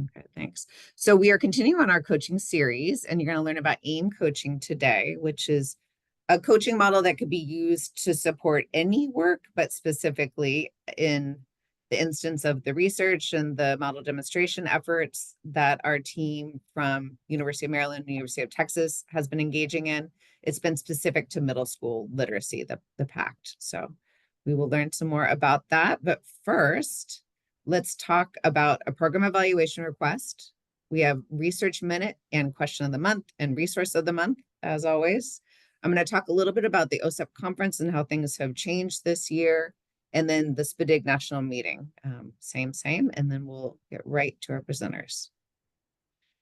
Okay, thanks. So we are continuing on our coaching series, and you're going to learn about AIM coaching today, which is a coaching model that could be used to support any work, but specifically in the instance of the research and the model demonstration efforts that our team from University of Maryland and University of Texas has been engaging in. It's been specific to middle school literacy, the PACT. So we will learn some more about that. But first, let's talk about a program evaluation request. We have research minute and question of the month and resource of the month, as always. I'm going to talk a little bit about the OSEP conference and how things have changed this year, and then the SPDIG national meeting. Same, and then we'll get right to our presenters.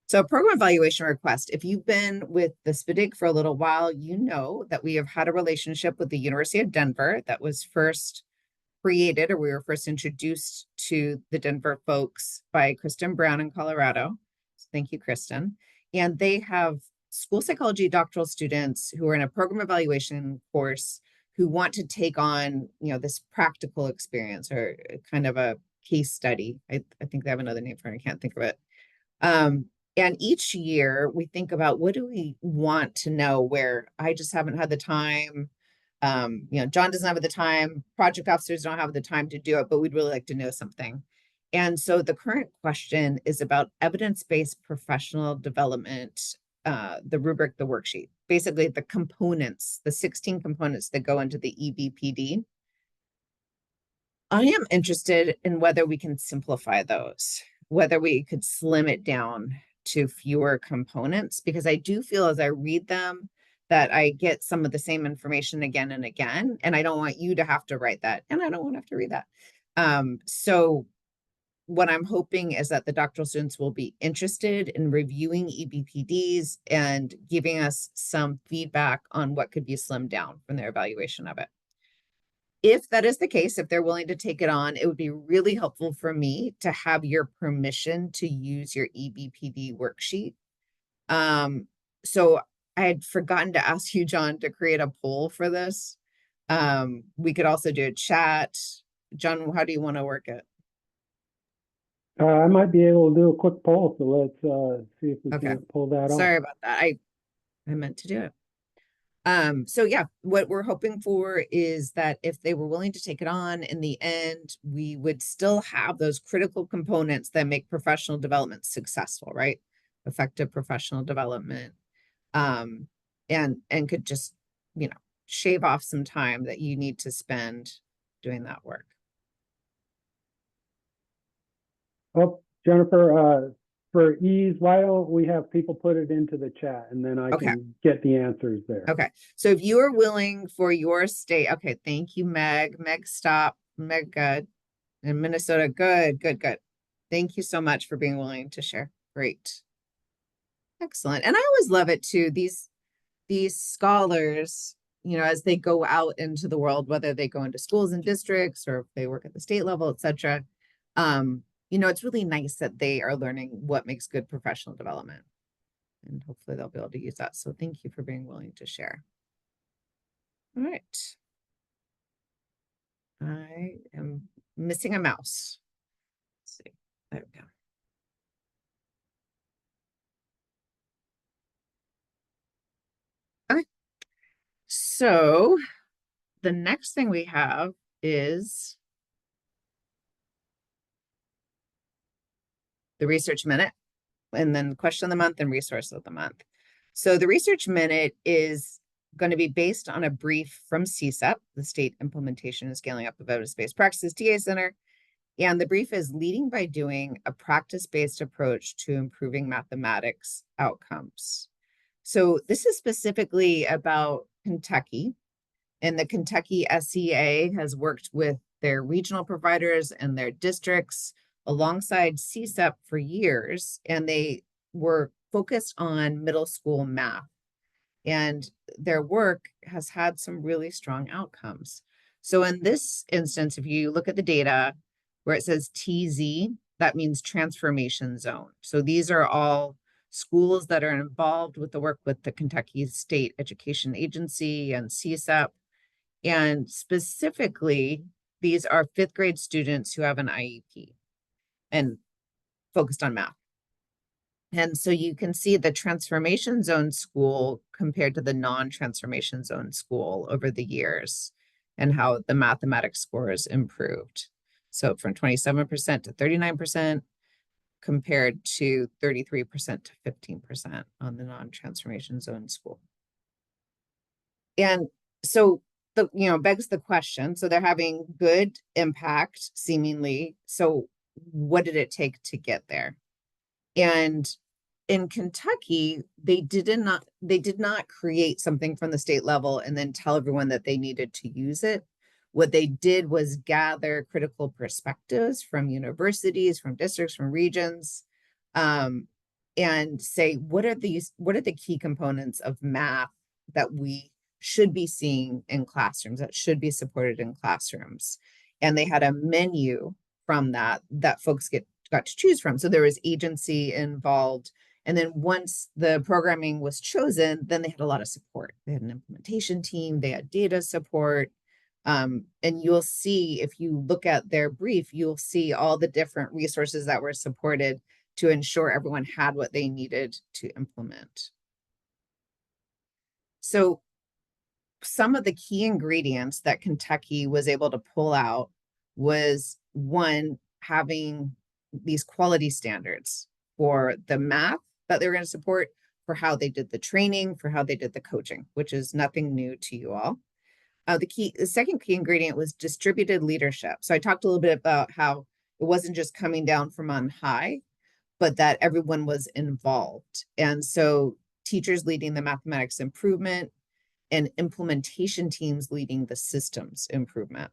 So program evaluation request. If you've been with the SPDIG for a little while, you know that we have had a relationship with the University of Denver that was first created, or we were first introduced to the Denver folks by Kristen Brown in Colorado. So thank you, Kristen. And they have school psychology doctoral students who are in a program evaluation course who want to take on, this practical experience or kind of a case study. I think they have another name for it. I can't think of it. And each year we think about, what do we want to know, where I just haven't had the time. John doesn't have the time, project officers don't have the time to do it, but we'd really like to know something. And so the current question is about evidence-based professional development, the rubric, the worksheet, basically the components, the 16 components that go into the EBPD. I am interested in whether we can simplify those, whether we could slim it down to fewer components, because I do feel as I read them that I get some of the same information again and again, and I don't want you to have to write that, and I don't want to have to read that. So what I'm hoping is that the doctoral students will be interested in reviewing EBPDs and giving us some feedback on what could be slimmed down from their evaluation of it. If that is the case, if they're willing to take it on, it would be really helpful for me to have your permission to use your EBPD worksheet. So I had forgotten to ask you, John, to create a poll for this. We could also do a chat. John, how do you want to work it? I might be able to do a quick poll, so let's see if we can pull that off. Sorry about that. I meant to do it. So yeah, what we're hoping for is that if they were willing to take it on, in the end, we would still have those critical components that make professional development successful, right? Effective professional development. And could just, shave off some time that you need to spend doing that work. Oh, Jennifer, for ease, why don't we have people put it into the chat, and then I can get the answers there. Okay. So if you are willing for your state, okay, thank you, Meg. Stop. Meg, good. In Minnesota, good. Thank you so much for being willing to share. Great. Excellent. And I always love it too. These scholars, as they go out into the world, whether they go into schools and districts or if they work at the state level, etc. It's really nice that they are learning what makes good professional development, and hopefully they'll be able to use that. So thank you for being willing to share. All right. I am missing a mouse. Let's see. There we go. Okay. So the next thing we have is the research minute, and then question of the month and resource of the month. So the research minute is going to be based on a brief from CSEP, the State Implementation and Scaling Up of Evidence-Based Practices TA Center. And the brief is leading by doing, a practice-based approach to improving mathematics outcomes. So this is specifically about Kentucky, and the Kentucky SEA has worked with their regional providers and their districts alongside CSEP for years, and they were focused on middle school math. And their work has had some really strong outcomes. So in this instance, if you look at the data where it says TZ, that means transformation zone. So these are all schools that are involved with the work with the Kentucky State Education Agency and CSEP. And specifically, these are 5th grade students who have an IEP and focused on math. And so you can see the transformation zone school compared to the non-transformation zone school over the years and how the mathematics scores improved. So from 27% to 39% compared to 33% to 15% on the non-transformation zone school. And so the, begs the question, so they're having good impact seemingly. So what did it take to get there? And in Kentucky, they did not create something from the state level and then tell everyone that they needed to use it. What they did was gather critical perspectives from universities, from districts, from regions, and say, what are the key components of math that we should be seeing in classrooms, that should be supported in classrooms? And they had a menu from that folks got to choose from. So there was agency involved. And then once the programming was chosen, then they had a lot of support. They had an implementation team, they had data support. And you'll see, if you look at their brief, you'll see all the different resources that were supported to ensure everyone had what they needed to implement. So some of the key ingredients that Kentucky was able to pull out was, one, having these quality standards for the math that they were going to support, for how they did the training, for how they did the coaching, which is nothing new to you all. The second key ingredient was distributed leadership. So I talked a little bit about how it wasn't just coming down from on high, but that everyone was involved. And so teachers leading the mathematics improvement and implementation teams leading the systems improvement.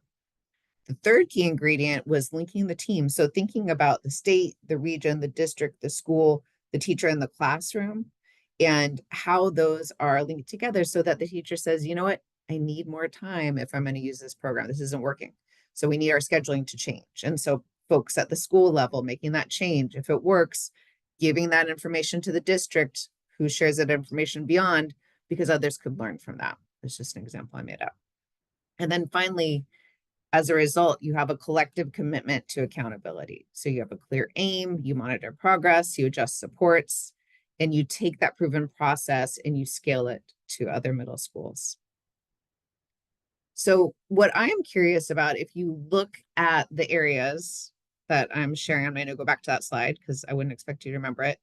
The third key ingredient was linking the team. So thinking about the state, the region, the district, the school, the teacher in the classroom, and how those are linked together so that the teacher says, you know what, I need more time if I'm going to use this program. This isn't working. So we need our scheduling to change. And so folks at the school level making that change. If it works, giving that information to the district who shares that information beyond, because others could learn from that. It's just an example I made up. And then finally, as a result, you have a collective commitment to accountability. So you have a clear aim, you monitor progress, you adjust supports, and you take that proven process and you scale it to other middle schools. So what I am curious about, if you look at the areas that I'm sharing, I'm going to go back to that slide because I wouldn't expect you to remember it.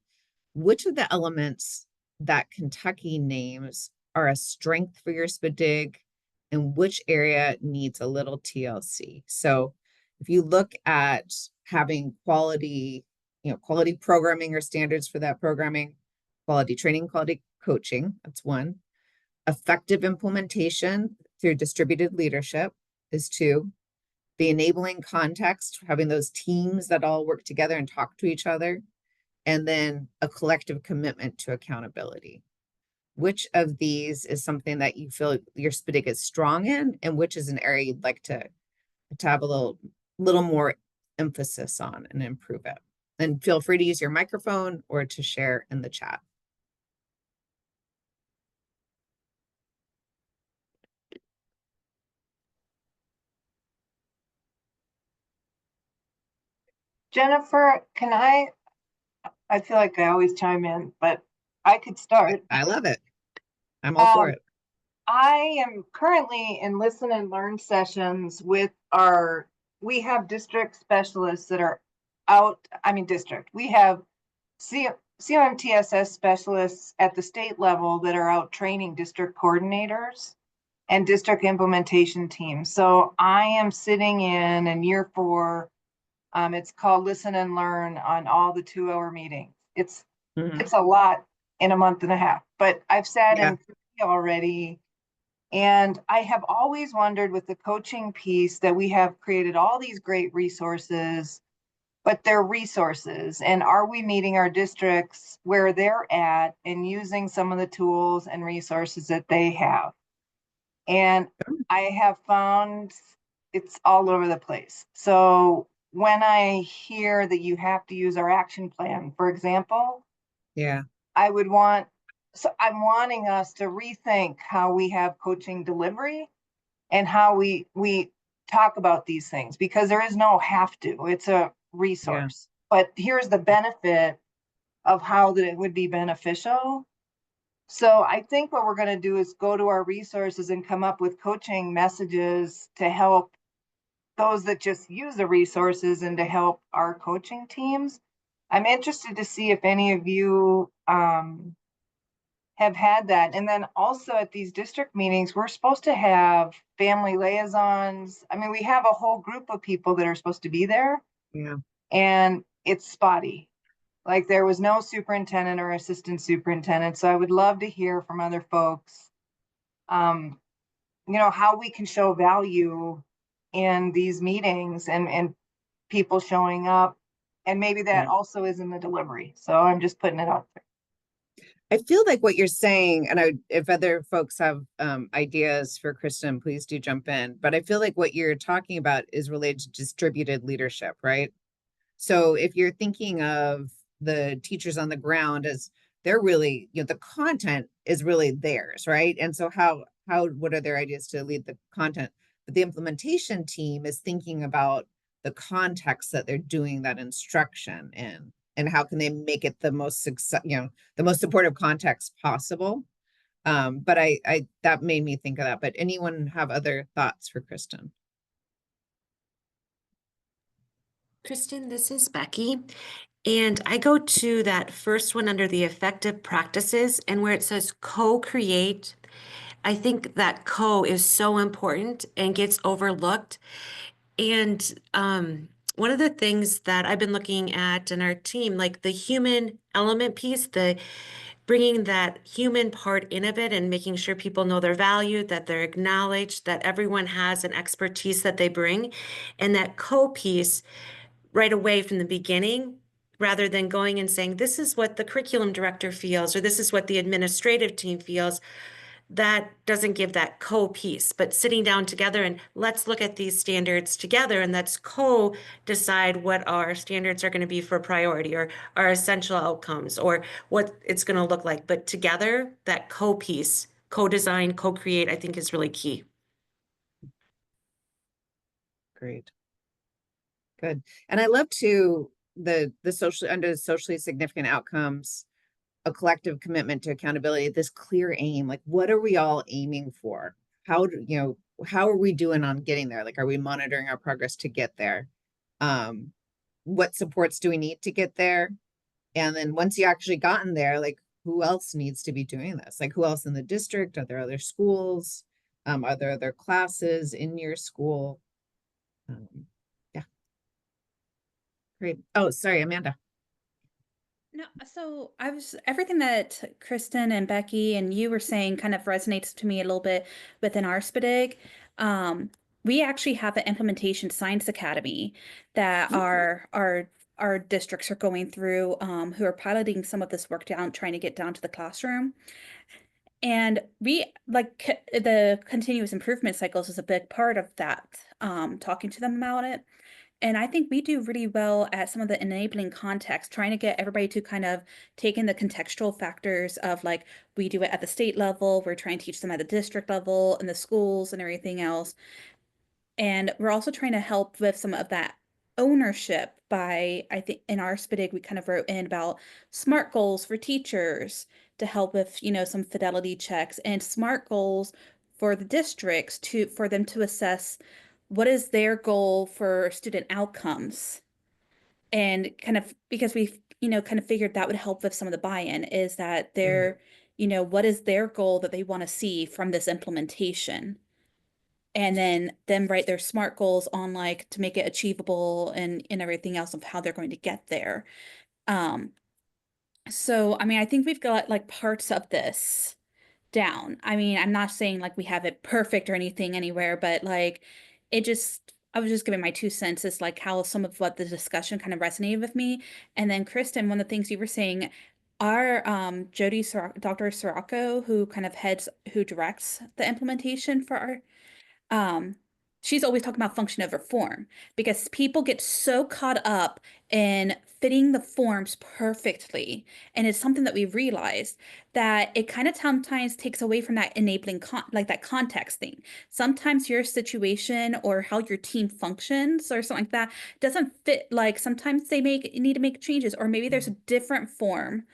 Which of the elements that Kentucky names are a strength for your SPDIG, and which area needs a little TLC? So if you look at having quality, quality programming or standards for that programming, quality training, quality coaching, that's one. Effective implementation through distributed leadership is two. The enabling context, having those teams that all work together and talk to each other, and then a collective commitment to accountability. Which of these is something that you feel your SPDIG is strong in, and which is an area you'd like to have a little more emphasis on and improve it? And feel free to use your microphone or to share in the chat. Jennifer, I feel like I always chime in, but I could start. I love it. I'm all for it. I am currently in listen and learn sessions with we have district specialists that are out, we have COMTSS specialists at the state level that are out training district coordinators and district implementation teams. So I am sitting in year 4. It's called Listen and Learn on all the 2-hour meetings. It's a lot in a month and a half, but I've sat in 3 already. And I have always wondered with the coaching piece that we have created all these great resources, but they're resources. And are we meeting our districts where they're at and using some of the tools and resources that they have? And I have found it's all over the place. So when I hear that you have to use our action plan, for example, I'm wanting us to rethink how we have coaching delivery and how we talk about these things, because there is no have to, it's a resource. But here's the benefit of how that it would be beneficial. So I think what we're going to do is go to our resources and come up with coaching messages to help those that just use the resources and to help our coaching teams. I'm interested to see if any of you have had that. And then also at these district meetings, we're supposed to have family liaisons. I mean, we have a whole group of people that are supposed to be there. Yeah. And it's spotty. Like there was no superintendent or assistant superintendent. So I would love to hear from other folks, how we can show value in these meetings and people showing up. And maybe that also is in the delivery. So I'm just putting it out there. I feel like what you're saying, and if other folks have ideas for Kristen, please do jump in. But I feel like what you're talking about is related to distributed leadership, right? So if you're thinking of the teachers on the ground as they're really, the content is really theirs, right? And so what are their ideas to lead the content? But the implementation team is thinking about the context that they're doing that instruction in, and how can they make it the most success, the most supportive context possible. But I that made me think of that. But anyone have other thoughts for Kristen? Kristen, this is Becky. And I go to that first one under the effective practices, and where it says co-create. I think that co is so important and gets overlooked. And one of the things that I've been looking at in our team, like the human element piece, the bringing that human part in of it and making sure people know their value, that they're acknowledged, that everyone has an expertise that they bring, and that co piece right away from the beginning, rather than going and saying, this is what the curriculum director feels, or this is what the administrative team feels. That doesn't give that co-piece, but sitting down together and let's look at these standards together and let's co-decide what our standards are going to be for priority or our essential outcomes or what it's going to look like. But together, that co-piece, co-design, co-create, I think is really key. Great. Good. And I love to the socially significant outcomes, a collective commitment to accountability, this clear aim. Like, what are we all aiming for? How are we doing on getting there? Like, are we monitoring our progress to get there? What supports do we need to get there? And then once you actually gotten there, like, who else needs to be doing this? Like, who else in the district? Are there other schools? Are there other classes in your school? Yeah. Great. Oh, sorry, Amanda. No, so everything that Kristen and Becky and you were saying kind of resonates to me a little bit within our SPDIG. We actually have an implementation science academy that our districts are going through, who are piloting some of this work down, trying to get down to the classroom. And we like the continuous improvement cycles is a big part of that, talking to them about it. And I think we do really well at some of the enabling context, trying to get everybody to kind of take in the contextual factors of like, we do it at the state level, we're trying to teach them at the district level and the schools and everything else. And we're also trying to help with some of that ownership by, I think in our SPDIG, we kind of wrote in about SMART goals for teachers to help with, some fidelity checks and SMART goals for the districts for them to assess what is their goal for student outcomes. And kind of because we've, kind of figured that would help with some of the buy-in is that what is their goal that they want to see from this implementation? And then them write their SMART goals on like to make it achievable and everything else of how they're going to get there. So I mean, I think we've got like parts of this down. I mean, I'm not saying like we have it perfect or anything anywhere, but like I was just giving my 2 cents is like how some of what the discussion kind of resonated with me. And then Kristen, one of the things you were saying, our Dr. Sirocco, who kind of who directs the implementation for our she's always talking about function over form because people get so caught up in fitting the forms perfectly. And it's something that we've realized that it kind of sometimes takes away from that enabling like that context thing. Sometimes your situation or how your team functions or something like that doesn't fit. Like sometimes they need to make changes, or maybe there's a different form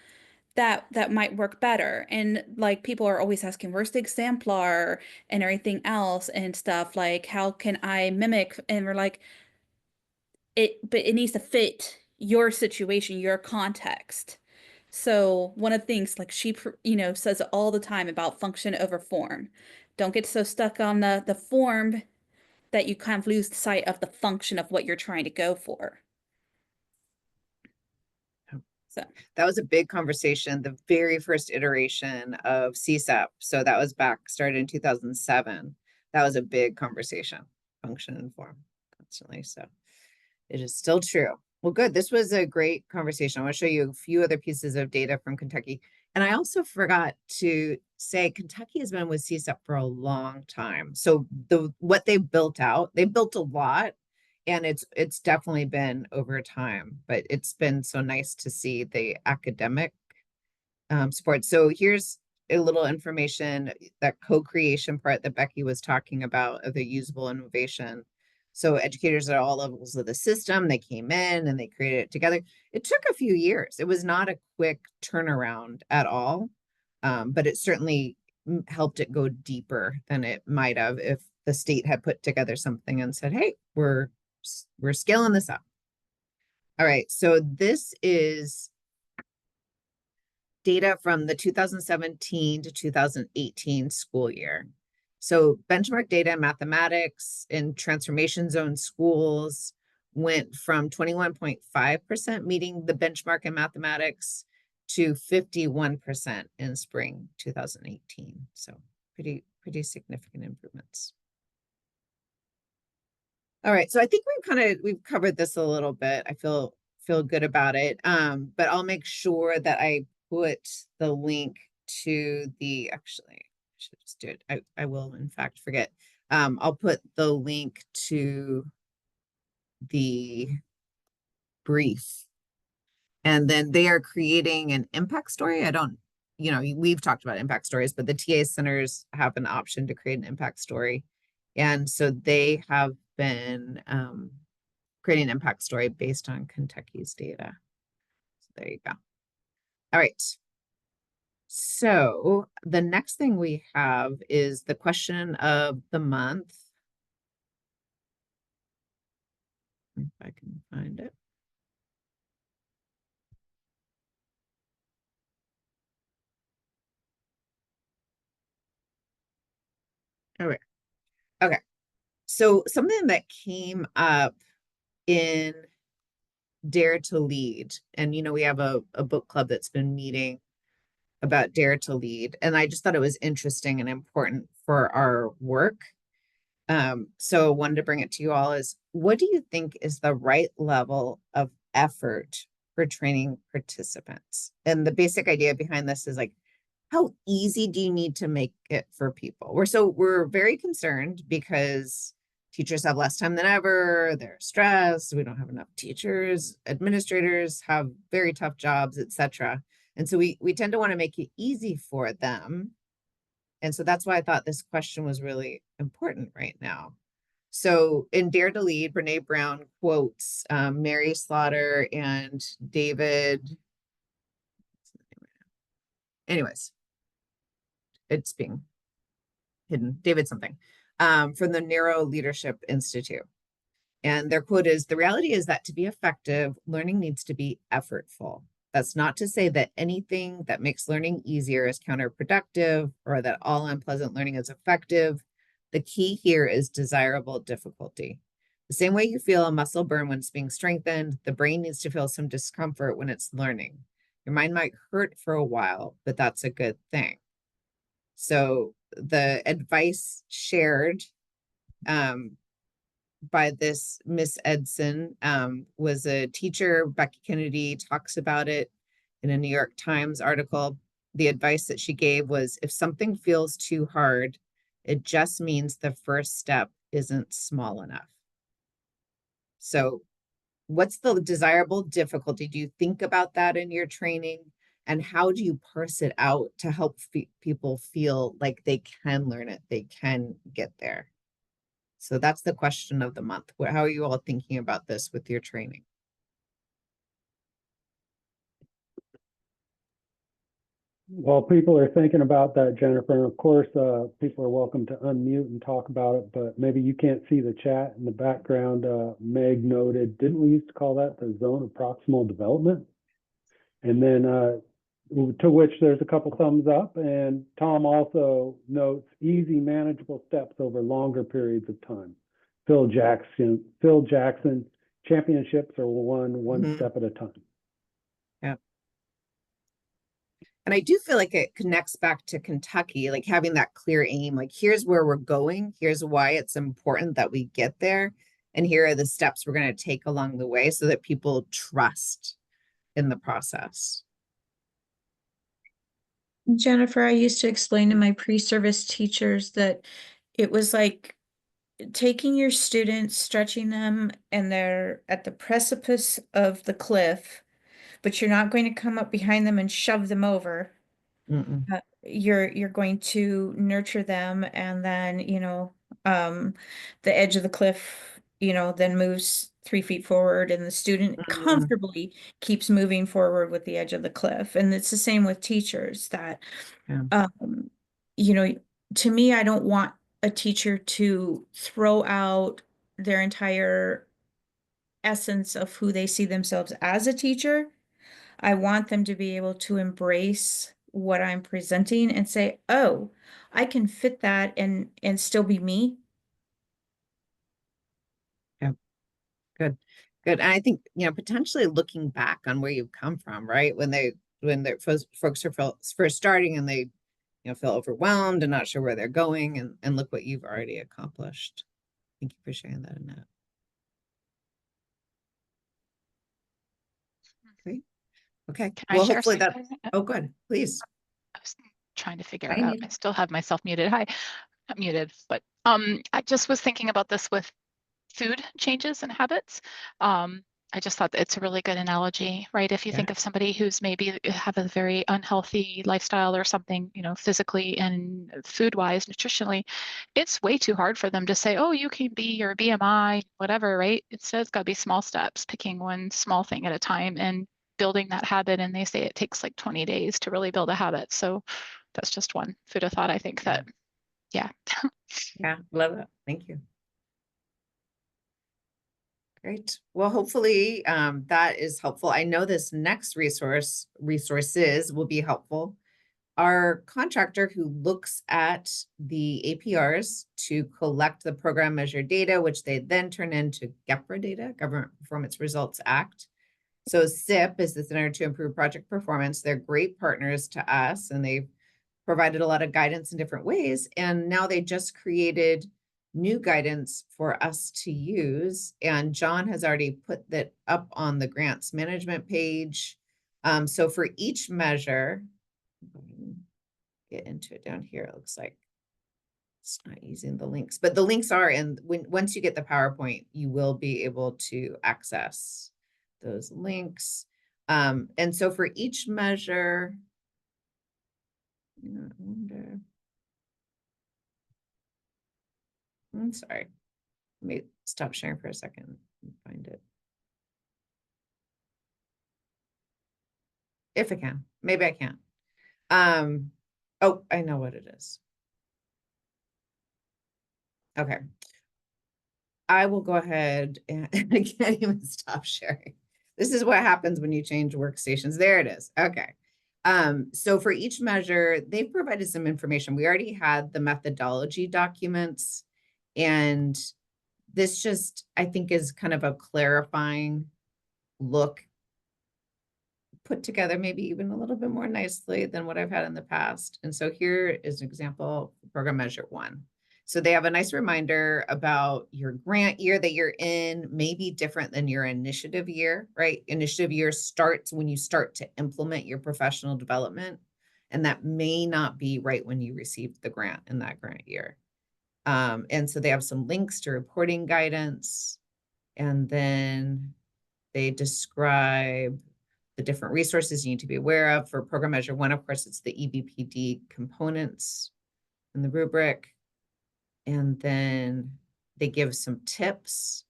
that might work better. And like people are always asking, where's the exemplar and everything else and stuff, like how can I mimic? And we're like, but it needs to fit your situation, your context. So one of the things, like she says it all the time about function over form. Don't get so stuck on the form that you kind of lose sight of the function of what you're trying to go for. So that was a big conversation, the very first iteration of CSEP. So that was started in 2007. That was a big conversation, function and form constantly. So it is still true. Well, good. This was a great conversation. I want to show you a few other pieces of data from Kentucky. And I also forgot to say Kentucky has been with CSEP for a long time. So what they built out, they built a lot. And it's definitely been over time, but it's been so nice to see the academic support. So here's a little information, that co-creation part that Becky was talking about of the usable innovation. So educators at all levels of the system, they came in and they created it together. It took a few years. It was not a quick turnaround at all, but it certainly helped it go deeper than it might have if the state had put together something and said, hey, we're scaling this up. All right, so this is data from the 2017 to 2018 school year. So benchmark data in mathematics in transformation zone schools went from 21.5% meeting the benchmark in mathematics to 51% in spring 2018. So pretty significant improvements. All right, so I think we've covered this a little bit. I feel good about it. But I'll make sure that I put the link to actually, I should just do it. I will in fact forget. I'll put the link to the brief, and then they are creating an impact story. We've talked about impact stories, but the TA centers have an option to create an impact story. And so they have been creating an impact story based on Kentucky's data. So there you go. All right. So the next thing we have is the question of the month. If I can find it. All right. Okay. So something that came up in Dare to Lead, and we have a book club that's been meeting about Dare to Lead, and I just thought it was interesting and important for our work. So wanted to bring it to you all is, what do you think is the right level of effort for training participants? And the basic idea behind this is like, how easy do you need to make it for people? We're very concerned because teachers have less time than ever. They're stressed. We don't have enough teachers. Administrators have very tough jobs, etc. And so we tend to want to make it easy for them. And so that's why I thought this question was really important right now. So in Dare to Lead, Brene Brown quotes Mary Slaughter and David. Anyways, it's being hidden. David something from the Neuro Leadership Institute. And their quote is, "The reality is that to be effective, learning needs to be effortful. That's not to say that anything that makes learning easier is counterproductive or that all unpleasant learning is effective. The key here is desirable difficulty. The same way you feel a muscle burn when it's being strengthened, the brain needs to feel some discomfort when it's learning. Your mind might hurt for a while, but that's a good thing." So the advice shared by this Miss Edson was a teacher. Becky Kennedy talks about it in a New York Times article. The advice that she gave was, if something feels too hard, it just means the first step isn't small enough. So what's the desirable difficulty? Do you think about that in your training? And how do you parse it out to help people feel like they can learn it, they can get there? So that's the question of the month. How are you all thinking about this with your training? Well, people are thinking about that, Jennifer, and of course, people are welcome to unmute and talk about it, but maybe you can't see the chat in the background. Meg noted, didn't we used to call that the zone of proximal development? And then to which there's a couple thumbs up, and Tom also notes easy, manageable steps over longer periods of time. Phil Jackson, championships are one step at a time. Yeah. And I do feel like it connects back to Kentucky, like having that clear aim, like here's where we're going, here's why it's important that we get there, and here are the steps we're going to take along the way so that people trust in the process. Jennifer, I used to explain to my pre-service teachers that it was like taking your students, stretching them, and they're at the precipice of the cliff, but you're not going to come up behind them and shove them over. You're going to nurture them, and then, you know, the edge of the cliff, you know, then moves 3 feet forward, and the student comfortably keeps moving forward with the edge of the cliff. And it's the same with teachers that, you know, to me, I don't want a teacher to throw out their entire essence of who they see themselves as a teacher. I want them to be able to embrace what I'm presenting and say, oh, I can fit that and still be me. Yeah, good. And I think, you know, potentially looking back on where you've come from, right? When folks are first starting and they, you know, feel overwhelmed and not sure where they're going, and look what you've already accomplished. Thank you for sharing that, Annette. Great. Okay. Can Well, I share hopefully that. something? Oh, good. Please. I was trying to figure Hi, it out. Nita. I still have myself muted. Hi, I'm muted, but I just was thinking about this with food changes and habits. I just thought that it's a really good analogy, right? If you think of somebody who's maybe have a very unhealthy lifestyle or something, you know, physically and food-wise, nutritionally, it's way too hard for them to say, oh, you can be your BMI, whatever, right? It's got to be small steps, picking one small thing at a time and building that habit. And they say it takes like 20 days to really build a habit. So that's just one food of thought. I think that, yeah. Yeah, love it. Thank you. Great. Well, hopefully that is helpful. I know this next resources will be helpful. Our contractor who looks at the APRs to collect the program measure data, which they then turn into GEPRA data, Government Performance Results Act. So CIP is the Center to Improve Project Performance. They're great partners to us, and they've provided a lot of guidance in different ways. And now they just created new guidance for us to use. And John has already put that up on the grants management page. So for each measure, get into it down here, it looks like it's not using the links, but the links are, and once you get the PowerPoint, you will be able to access those links. And so for each measure, I wonder. I'm sorry. Let me stop sharing for a second and find it. If I can, maybe I can't. Oh, I know what it is. Okay. I will go ahead and I can't even stop sharing. This is what happens when you change workstations. There it is. Okay. So for each measure, they've provided some information. We already had the methodology documents, and this just, I think, is kind of a clarifying look, put together maybe even a little bit more nicely than what I've had in the past. And so here is an example, program measure 1. So they have a nice reminder about your grant year that you're in may be different than your initiative year, right? Initiative year starts when you start to implement your professional development, and that may not be right when you received the grant in that grant year. And so they have some links to reporting guidance, and then they describe the different resources you need to be aware of. For program measure 1, of course, it's the EBPD components in the rubric. And then they give some tips.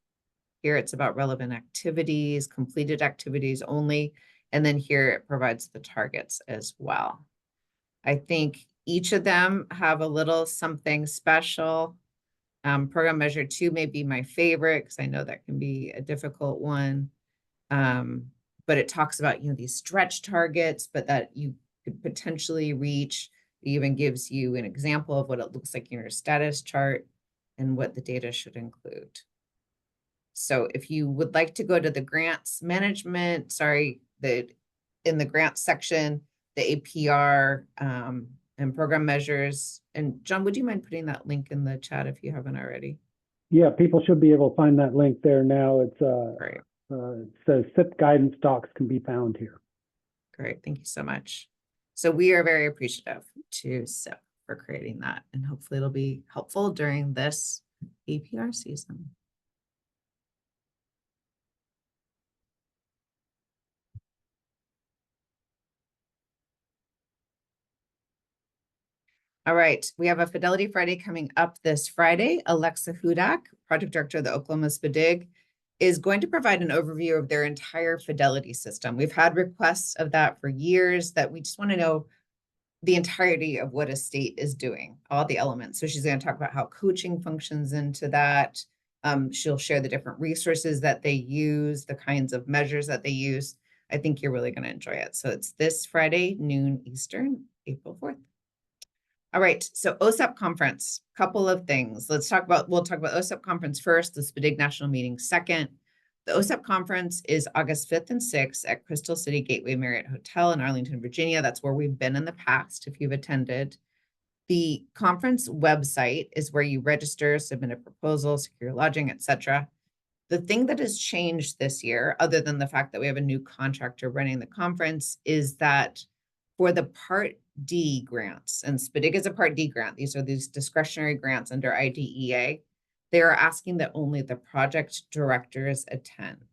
Here it's about relevant activities, completed activities only. And then here it provides the targets as well. I think each of them have a little something special. Program measure 2 may be my favorite because I know that can be a difficult one. But it talks about, these stretch targets, but that you could potentially reach. It even gives you an example of what it looks like in your status chart and what the data should include. So if you would like to go to the grants management, in the grants section, the APR and program measures. And John, would you mind putting that link in the chat if you haven't already? Yeah, people should be able to find that link there now. It's Great. it says SIP guidance docs can be found here. Great, thank you so much. So we are very appreciative to SIP for creating that, and hopefully it'll be helpful during this APR season. All right, we have a Fidelity Friday coming up this Friday. Alexa Hudak, Project Director of the Oklahoma SPDIG, is going to provide an overview of their entire Fidelity system. We've had requests of that for years, that we just want to know the entirety of what a state is doing, all the elements. So she's going to talk about how coaching functions into that. She'll share the different resources that they use, the kinds of measures that they use. I think you're really going to enjoy it. So it's this Friday, noon Eastern, April 4th. All right, so OSAP conference, couple of things. We'll talk about OSAP conference first, the SPDIG national meeting second. The OSAP conference is August 5th and 6th at Crystal City Gateway Marriott Hotel in Arlington, Virginia. That's where we've been in the past if you've attended. The conference website is where you register, submit a proposal, secure lodging, etc. The thing that has changed this year, other than the fact that we have a new contractor running the conference, is that for the Part D grants, and SPDIG is a Part D grant, these are these discretionary grants under IDEA, they are asking that only the project directors attend.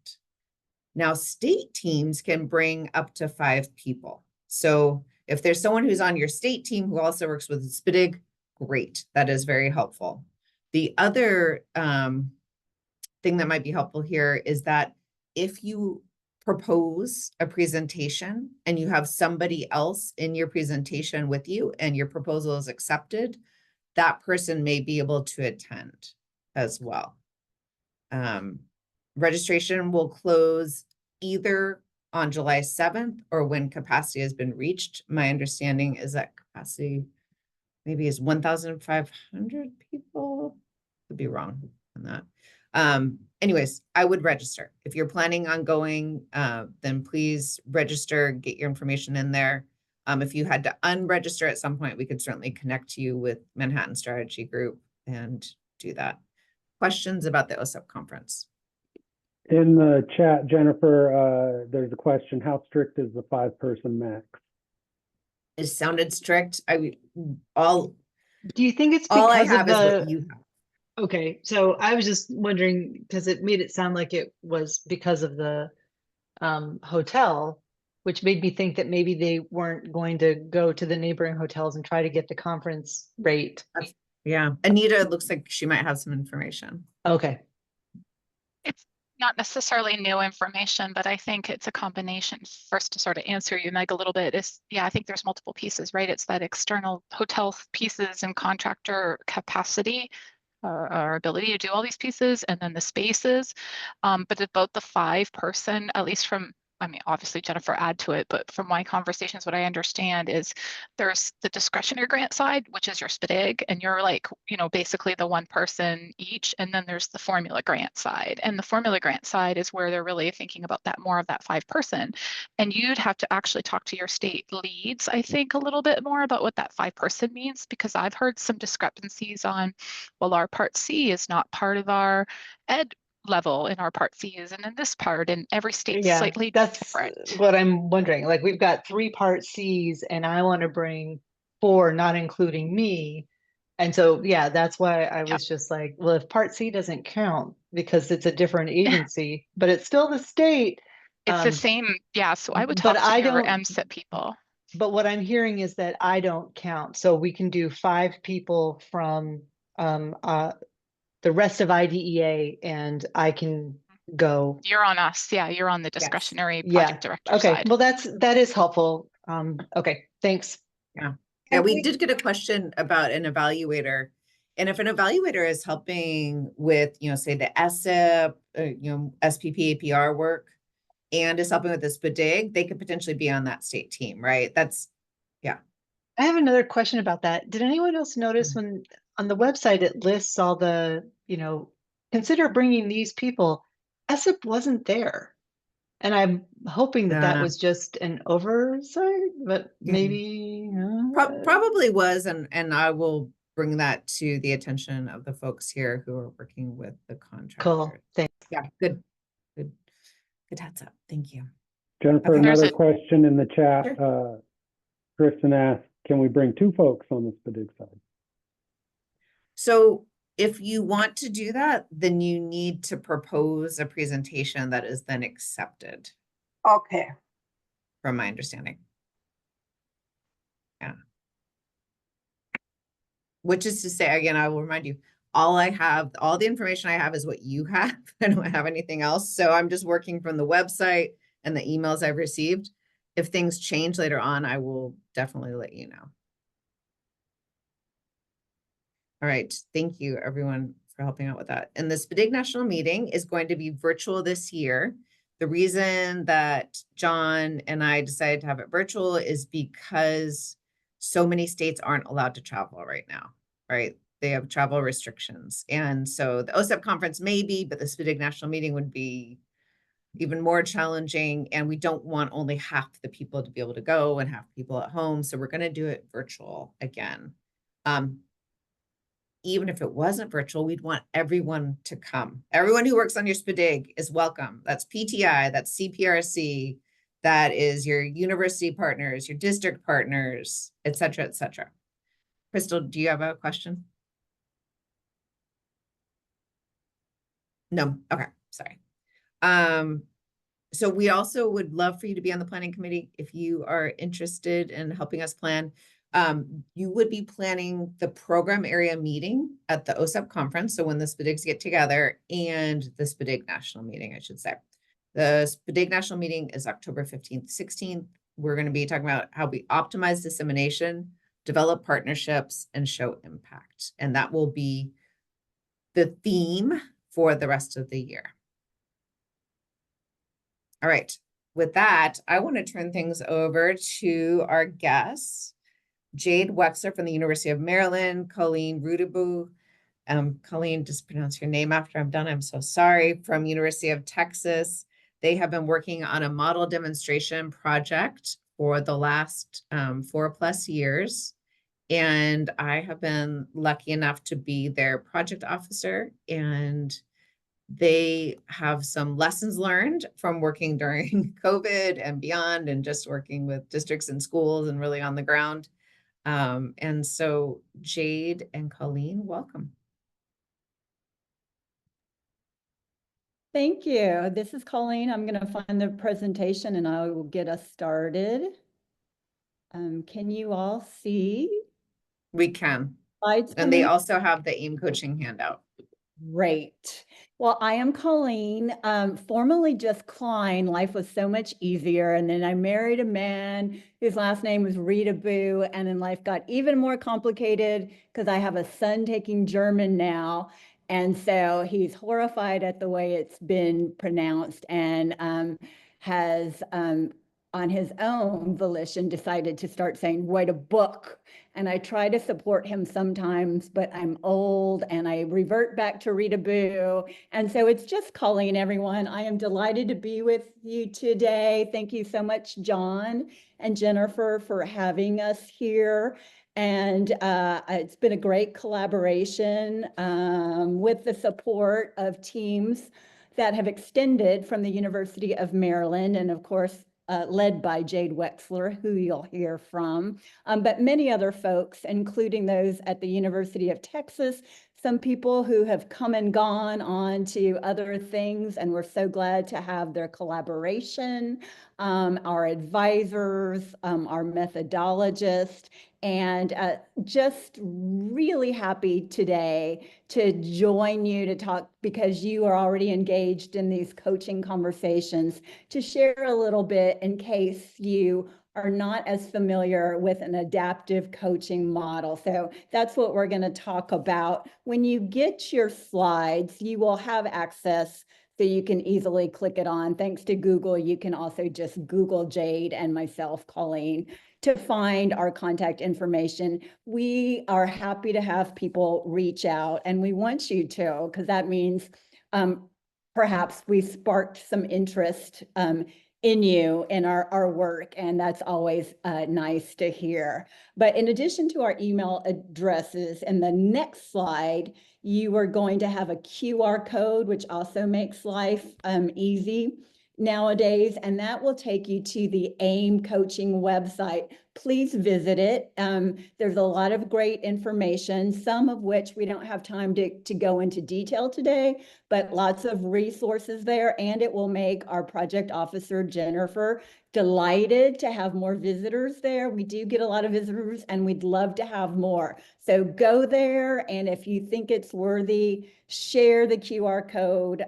Now, state teams can bring up to 5 people. So if there's someone who's on your state team who also works with SPDIG, great, that is very helpful. The other thing that might be helpful here is that if you propose a presentation and you have somebody else in your presentation with you and your proposal is accepted, that person may be able to attend as well. Registration will close either on July 7th or when capacity has been reached. My understanding is that capacity maybe is 1,500 people. Could be wrong on that. Anyways, I would register. If you're planning on going, then please register, get your information in there. If you had to unregister at some point, we could certainly connect you with Manhattan Strategy Group and do that. Questions about the OSAP conference? In the chat, Jennifer, there's a question, how strict is the 5-person max? It sounded strict. Do you think it's all I because of have is what the, you have. okay, so I was just wondering, because it made it sound like it was because of the hotel, which made me think that maybe they weren't going to go to the neighboring hotels and try to get the conference rate. Yeah, Anita looks like she might have some information. Okay. It's not necessarily new information, but I think it's a combination. First, to sort of answer you, Meg, a little bit is, yeah, I think there's multiple pieces, right? It's that external hotel pieces and contractor capacity, our ability to do all these pieces, and then the spaces. But about the 5-person, at least from, I mean, obviously Jennifer add to it, but from my conversations, what I understand is there's the discretionary grant side, which is your SPDIG, and you're like, basically the 1 person each. And then there's the formula grant side. And the formula grant side is where they're really thinking about that more of that 5-person. And you'd have to actually talk to your state leads, I think, a little bit more about what that 5-person means, because I've heard some discrepancies on, well, our Part C is not part of our ed level in our Part Cs, and in this part, and every state's slightly that's different. what I'm wondering. Like, we've got 3 Part Cs and I want to bring 4, not including me. And so, yeah, that's why I Yep. was just like, well, if Part C doesn't count because it's a different agency, but it's still the state. It's the same, yeah, so I would But talk to I your don't- MSIP people. But what I'm hearing is that I don't count. So we can do 5 people from the rest of IDEA and I can go. You're on us, yeah, you're on the discretionary Yeah. project director Okay. side. Well, that is helpful. Okay. Thanks. Yeah, And we we- did get a question about an evaluator. And if an evaluator is helping with, say the SIP, SPP, APR work, and is helping with the SPDIG, they could potentially be on that state team, right? I have another question about that. Did anyone else notice when on the website it lists all the, consider bringing these people, SIP wasn't there. And I'm hoping that that Uh, was just an oversight, but maybe. Probably was, and I will bring that to the attention of the folks here who are working with the contractor. Cool. Thanks. Yeah, good heads up. Thank you. Jennifer, Okay. There's another a- question in the chat. Kristen asked, can we bring 2 folks on the SPDIG side? So if you want to do that, then you need to propose a presentation that is then accepted, Okay, from my understanding. Yeah. Which is to say, again, I will remind you, all the information I have is what you have. I don't have anything else. So I'm just working from the website and the emails I've received. If things change later on, I will definitely let you know. All right, thank you everyone for helping out with that. And the SPDIG National Meeting is going to be virtual this year. The reason that John and I decided to have it virtual is because so many states aren't allowed to travel right now, right? They have travel restrictions. And so the OSEP conference may be, but the SPDIG National Meeting would be even more challenging. And we don't want only half the people to be able to go and half people at home. So we're going to do it virtual again. Even if it wasn't virtual, we'd want everyone to come. Everyone who works on your SPDIG is welcome. That's PTI, that's CPRC, that is your university partners, your district partners, et cetera, et cetera. Crystal, do you have a question? No, okay, sorry. So we also would love for you to be on the planning committee if you are interested in helping us plan. You would be planning the program area meeting at the OSEP conference. So when the SPDIGs get together, and the SPDIG national meeting, I should say. The SPDIG national meeting is October 15th, 16th. We're going to be talking about how we optimize dissemination, develop partnerships, and show impact. And that will be the theme for the rest of the year. All right, with that, I want to turn things over to our guests. Jade Wexler from the University of Maryland, Colleen Rudabu. Colleen, just pronounce your name after I'm done. I'm so sorry. From University of Texas. They have been working on a model demonstration project for the last 4+ years. And I have been lucky enough to be their project officer, and they have some lessons learned from working during COVID and beyond, and just working with districts and schools and really on the ground. And so Jade and Colleen, welcome. Thank you. This is Colleen. I'm going to find the presentation and I will get us started. Can you all see? We can. Slides And they coming? also have the AIM coaching handout. Great. Well, I am Colleen, formerly just Klein. Life was so much easier. And then I married a man whose last name was Rudabu. And then life got even more complicated because I have a son taking German now. And so he's horrified at the way it's been pronounced, and has on his own volition decided to start saying, write a book. And I try to support him sometimes, but I'm old and I revert back to Rudabu. And so it's just Colleen, everyone. I am delighted to be with you today. Thank you so much, John and Jennifer, for having us here. And it's been a great collaboration with the support of teams that have extended from the University of Maryland. And of course, led by Jade Wexler, who you'll hear from, but many other folks, including those at the University of Texas, some people who have come and gone on to other things, and we're so glad to have their collaboration, our advisors, our methodologist, and just really happy today to join you to talk, because you are already engaged in these coaching conversations, to share a little bit in case you are not as familiar with an adaptive coaching model. So that's what we're going to talk about. When you get your slides, you will have access so you can easily click it on. Thanks to Google, you can also just Google Jade and myself, Colleen, to find our contact information. We are happy to have people reach out, and we want you to, because that means perhaps we sparked some interest in you, in our work, and that's always nice to hear. But in addition to our email addresses, in the next slide, you are going to have a QR code, which also makes life easy nowadays, and that will take you to the AIM coaching website. Please visit it. There's a lot of great information, some of which we don't have time to go into detail today, but lots of resources there, and it will make our project officer, Jennifer, delighted to have more visitors there. We do get a lot of visitors, and we'd love to have more. So go there, and if you think it's worthy, share the QR code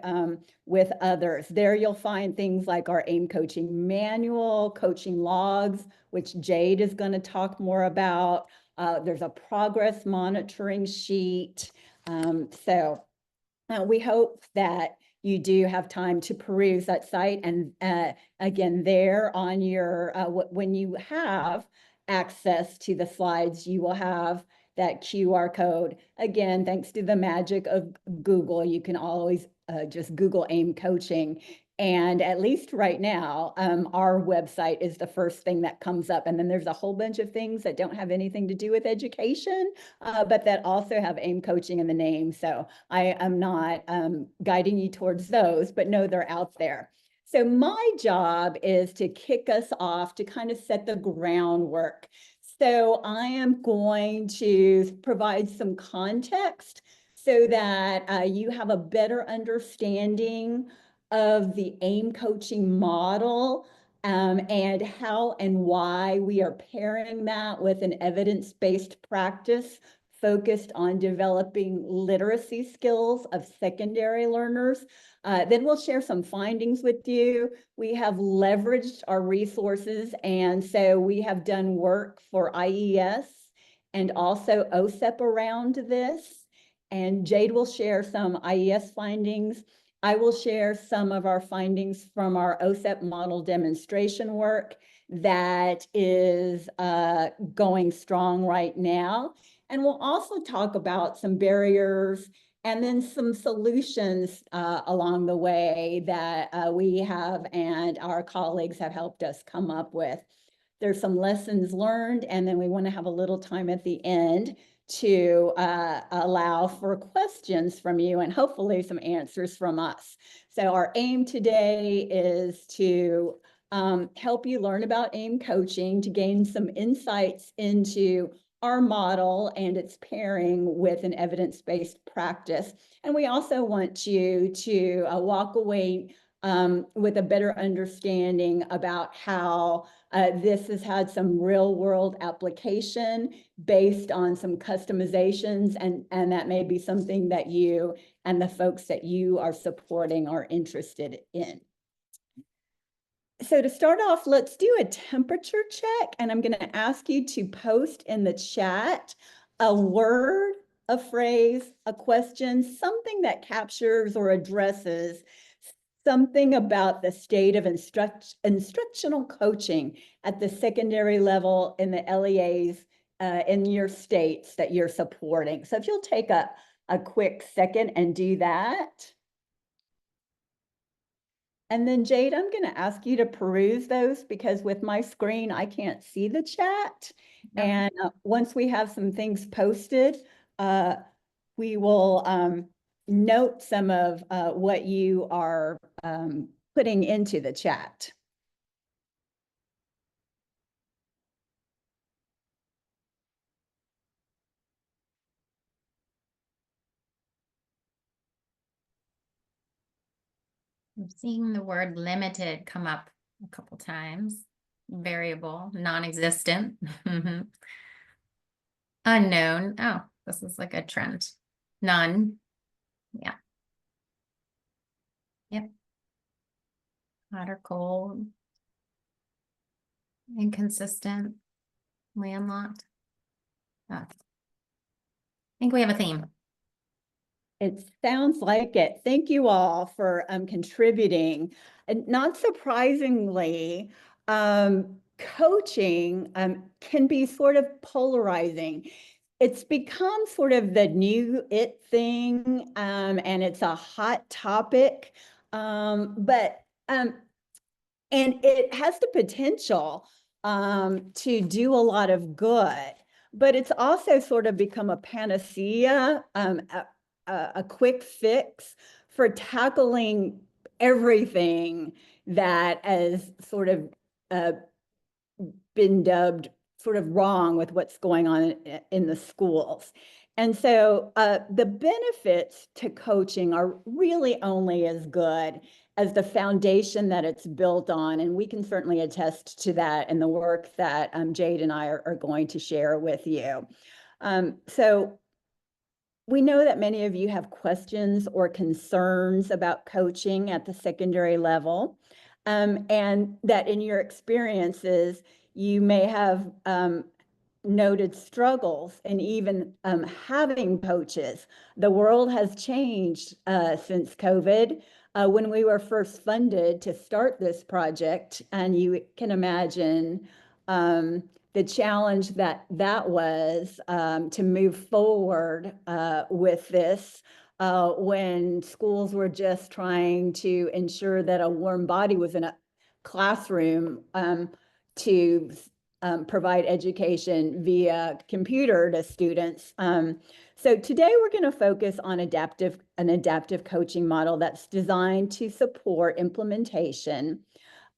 with others. There you'll find things like our AIM coaching manual, coaching logs, which Jade is going to talk more about. There's a progress monitoring sheet. So we hope that you do have time to peruse that site. And again, there on your, when you have access to the slides, you will have that QR code. Again, thanks to the magic of Google, you can always just Google AIM coaching. And at least right now, our website is the first thing that comes up. And then there's a whole bunch of things that don't have anything to do with education, but that also have AIM coaching in the name. So I am not guiding you towards those, but no, they're out there. So my job is to kick us off, to kind of set the groundwork. So I am going to provide some context so that you have a better understanding of the AIM coaching model and how and why we are pairing that with an evidence-based practice focused on developing literacy skills of secondary learners. Then we'll share some findings with you. We have leveraged our resources, and so we have done work for IES and also OSEP around this. And Jade will share some IES findings. I will share some of our findings from our OSEP model demonstration work that is going strong right now. And we'll also talk about some barriers and then some solutions along the way that we have and our colleagues have helped us come up with. There's some lessons learned, and then we want to have a little time at the end to allow for questions from you and hopefully some answers from us. So our aim today is to help you learn about AIM coaching, to gain some insights into our model and its pairing with an evidence-based practice. And we also want you to walk away with a better understanding about how this has had some real world application based on some customizations, and that may be something that you and the folks that you are supporting are interested in. So to start off, let's do a temperature check, and I'm going to ask you to post in the chat a word, a phrase, a question, something that captures or addresses something about the state of instructional coaching at the secondary level in the LEAs in your states that you're supporting. So if you'll take a quick second and do that. And then Jade, I'm going to ask you to peruse those because with my screen, I can't see the chat. Yeah. And once we have some things posted, we will note some of what you are putting into the chat. I'm seeing the word limited come up a couple times. Variable, non-existent. Unknown. Oh, this is like a trend. None. Yeah. Yep. Hot or cold. Inconsistent. Landlocked. Oh. I think we have a theme. It sounds like it. Thank you all for contributing. And not surprisingly, coaching can be sort of polarizing. It's become sort of the new it thing, and it's a hot topic. And it has the potential to do a lot of good, but it's also sort of become a panacea, a quick fix for tackling everything that has sort of been dubbed sort of wrong with what's going on in the schools. And so the benefits to coaching are really only as good as the foundation that it's built on. And we can certainly attest to that in the work that Jade and I are going to share with you. So we know that many of you have questions or concerns about coaching at the secondary level, and that in your experiences, you may have noted struggles in even having coaches. The world has changed since COVID. When we were first funded to start this project, and you can imagine the challenge that was to move forward with this when schools were just trying to ensure that a warm body was in a classroom to provide education via computer to students. So today we're going to focus on an adaptive coaching model that's designed to support implementation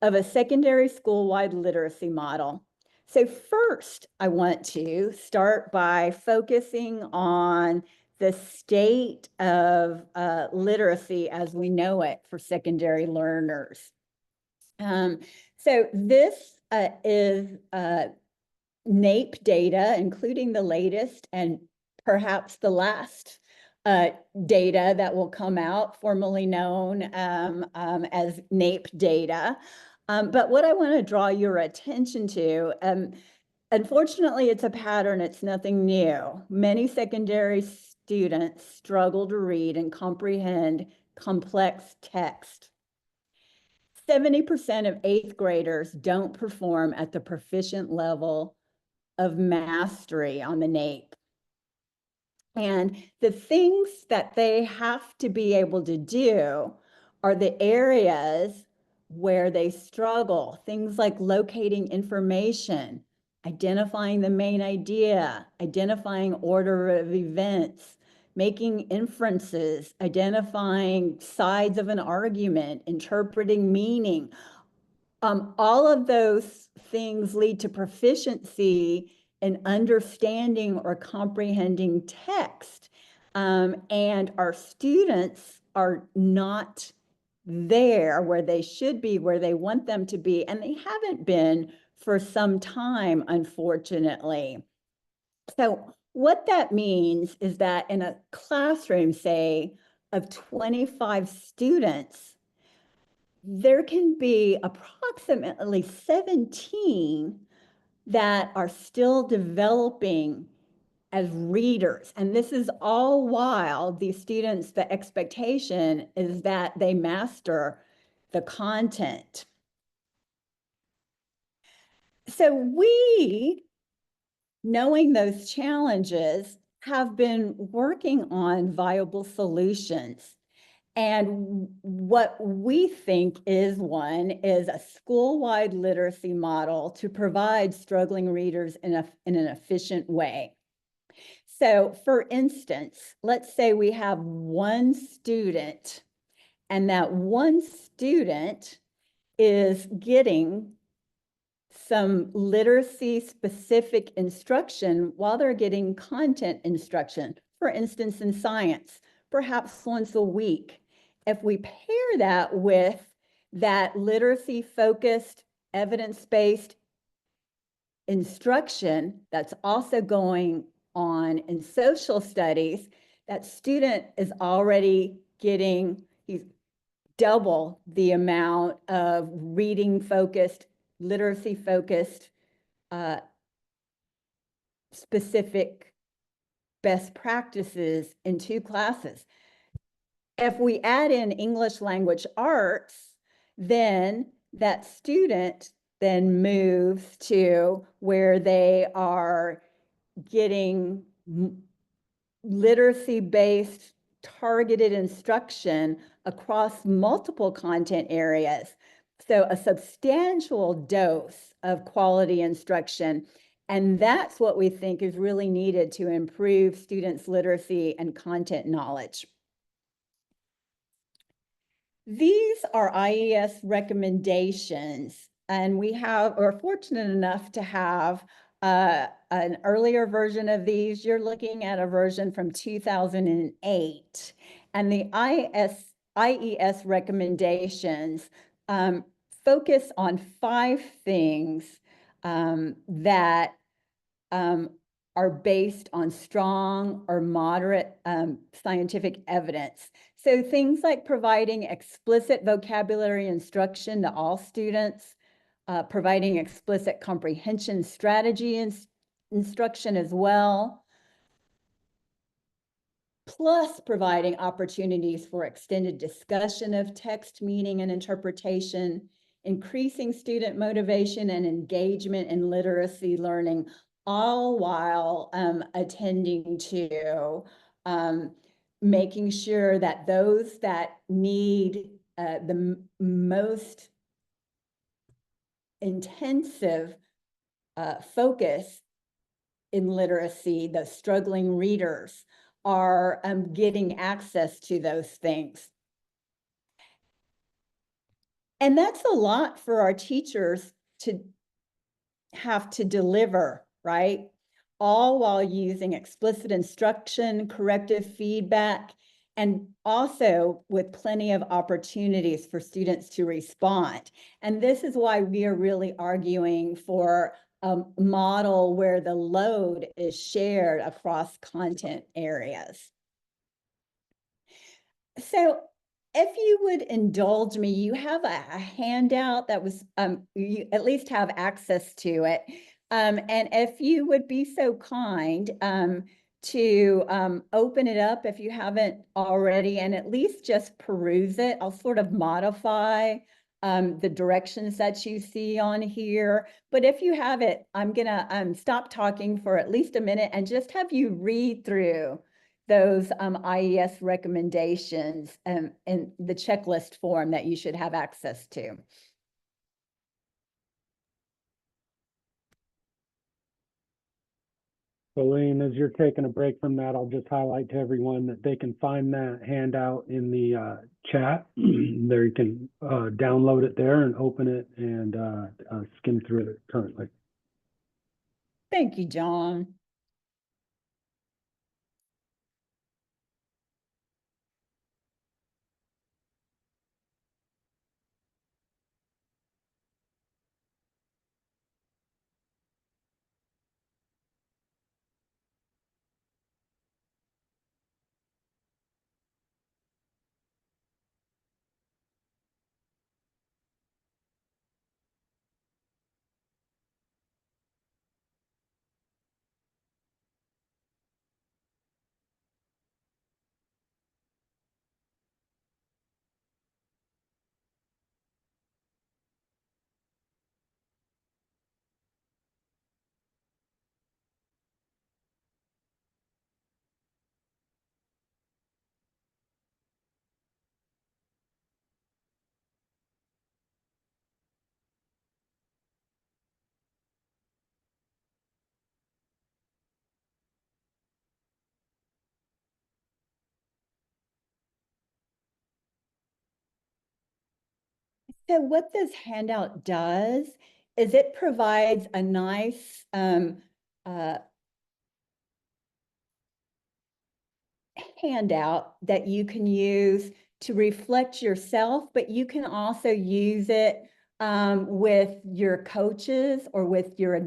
of a secondary school-wide literacy model. So first, I want to start by focusing on the state of literacy as we know it for secondary learners. So this is NAEP data, including the latest and perhaps the last data that will come out, formerly known as NAEP data. But what I want to draw your attention to, unfortunately, it's a pattern, it's nothing new. Many secondary students struggle to read and comprehend complex text. 70% of eighth graders don't perform at the proficient level of mastery on the NAEP. And the things that they have to be able to do are the areas where they struggle, things like locating information, identifying the main idea, identifying order of events, making inferences, identifying sides of an argument, interpreting meaning. All of those things lead to proficiency in understanding or comprehending text. And our students are not there where they should be, where they want them to be, and they haven't been for some time, unfortunately. So what that means is that in a classroom, say, of 25 students, there can be approximately 17 that are still developing as readers. And this is all while these students, the expectation is that they master the content. So we, knowing those challenges, have been working on viable solutions. And what we think is one is a school-wide literacy model to provide struggling readers in an efficient way. So for instance, let's say we have one student, and that one student is getting some literacy-specific instruction while they're getting content instruction, for instance, in science, perhaps once a week. if we pair that with that literacy-focused, evidence-based instruction that's also going on in social studies, that student is already getting, he's double the amount of reading-focused, literacy-focused, specific best practices in 2 classes. If we add in English language arts, then that student then moves to where they are getting literacy-based targeted instruction across multiple content areas. So a substantial dose of quality instruction. And that's what we think is really needed to improve students' literacy and content knowledge. These are IES recommendations, and we are fortunate enough to have an earlier version of these. You're looking at a version from 2008, and the IES recommendations focus on 5 things that are based on strong or moderate scientific evidence. So things like providing explicit vocabulary instruction to all students, providing explicit comprehension strategy instruction as well, plus providing opportunities for extended discussion of text meaning and interpretation, increasing student motivation and engagement in literacy learning, all while attending to making sure that those that need the most intensive focus in literacy, the struggling readers, are getting access to those things. And that's a lot for our teachers to have to deliver, right? All while using explicit instruction, corrective feedback, and also with plenty of opportunities for students to respond. And this is why we are really arguing for a model where the load is shared across content areas. So if you would indulge me, you have a handout that was, you at least have access to it. And if you would be so kind to open it up if you haven't already, and at least just peruse it. I'll sort of modify the directions that you see on here. But if you have it, I'm gonna stop talking for at least a minute and just have you read through those IES recommendations in the checklist form that you should have access to. Colleen, as you're taking a break from that, I'll just highlight to everyone that they can find that handout in the chat. There you can download it there and open it and skim through it currently. Thank you, John. So what this handout does is it provides a nice handout that you can use to reflect yourself, but you can also use it with your coaches or with your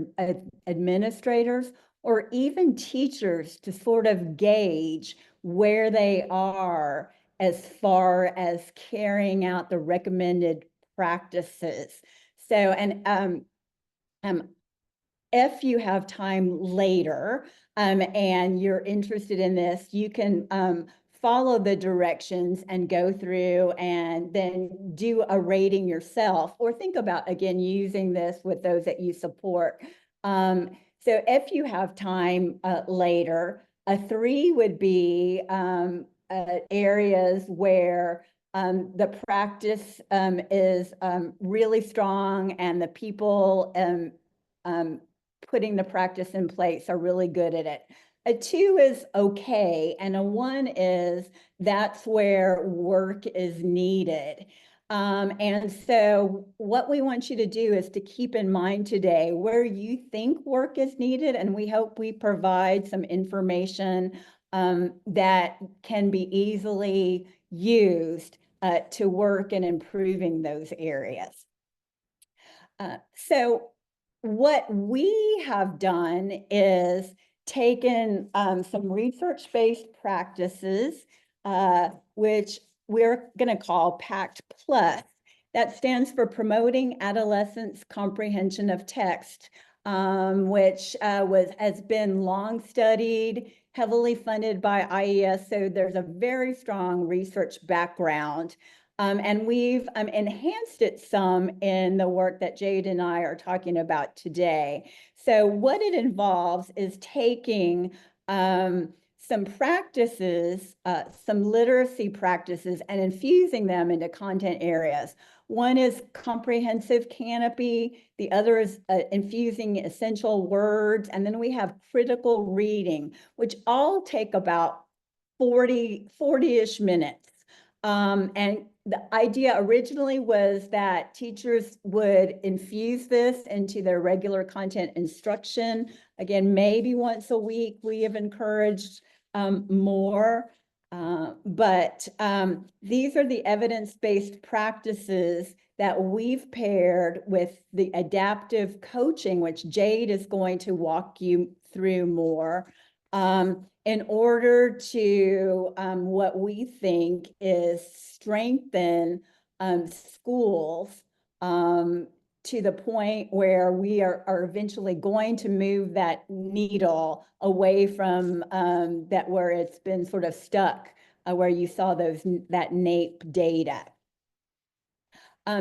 administrators or even teachers to sort of gauge where they are as far as carrying out the recommended practices. So, and if you have time later and you're interested in this, you can follow the directions and go through and then do a rating yourself, or think about, again, using this with those that you support. So if you have time later, a 3 would be areas where the practice is really strong and the people putting the practice in place are really good at it. A 2 is okay, and a 1 is that's where work is needed. And so what we want you to do is to keep in mind today where you think work is needed, and we hope we provide some information that can be easily used to work in improving those areas. So what we have done is taken some research-based practices, which we're going to call PACT Plus. That stands for Promoting Adolescents' Comprehension of Text, which has been long studied, heavily funded by IES. So there's a very strong research background. And we've enhanced it some in the work that Jade and I are talking about today. So what it involves is taking some practices, some literacy practices, and infusing them into content areas. One is comprehensive canopy, the other is infusing essential words, and then we have critical reading, which all take about 40-ish minutes. And the idea originally was that teachers would infuse this into their regular content instruction. Again, maybe once a week. We have encouraged more, but these are the evidence-based practices that we've paired with the adaptive coaching, which Jade is going to walk you through more. In order to what we think is strengthen schools to the point where we are eventually going to move that needle away from that where it's been sort of stuck, where you saw that NAEP data.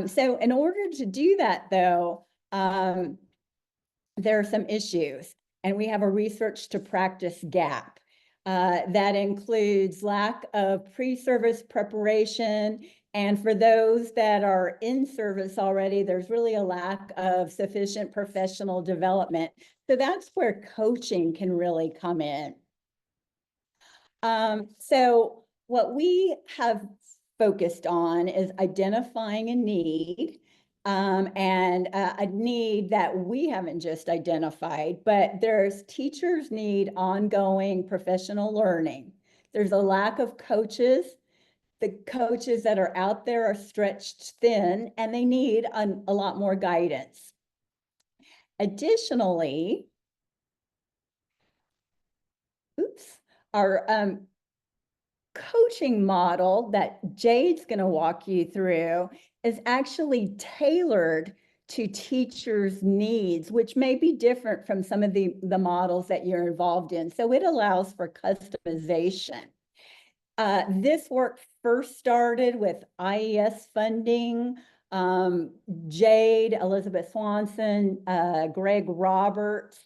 So in order to do that, though, there are some issues, and we have a research to practice gap. That includes lack of pre-service preparation, and for those that are in service already, there's really a lack of sufficient professional development. So that's where coaching can really come in. So what we have focused on is identifying a need, and a need that we haven't just identified, but teachers need ongoing professional learning. There's a lack of coaches. The coaches that are out there are stretched thin, and they need a lot more guidance. Additionally, our coaching model that Jade's going to walk you through is actually tailored to teachers' needs, which may be different from some of the models that you're involved in. So it allows for customization. This work first started with IES funding. Jade, Elizabeth Swanson, Greg Roberts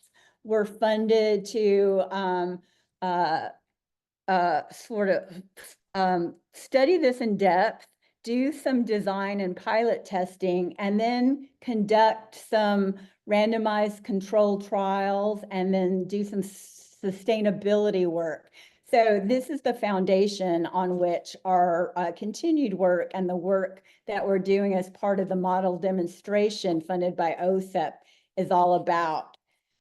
were funded to sort of study this in depth, do some design and pilot testing, and then conduct some randomized controlled trials, and then do some sustainability work. So this is the foundation on which our continued work and the work that we're doing as part of the model demonstration funded by OSEP is all about.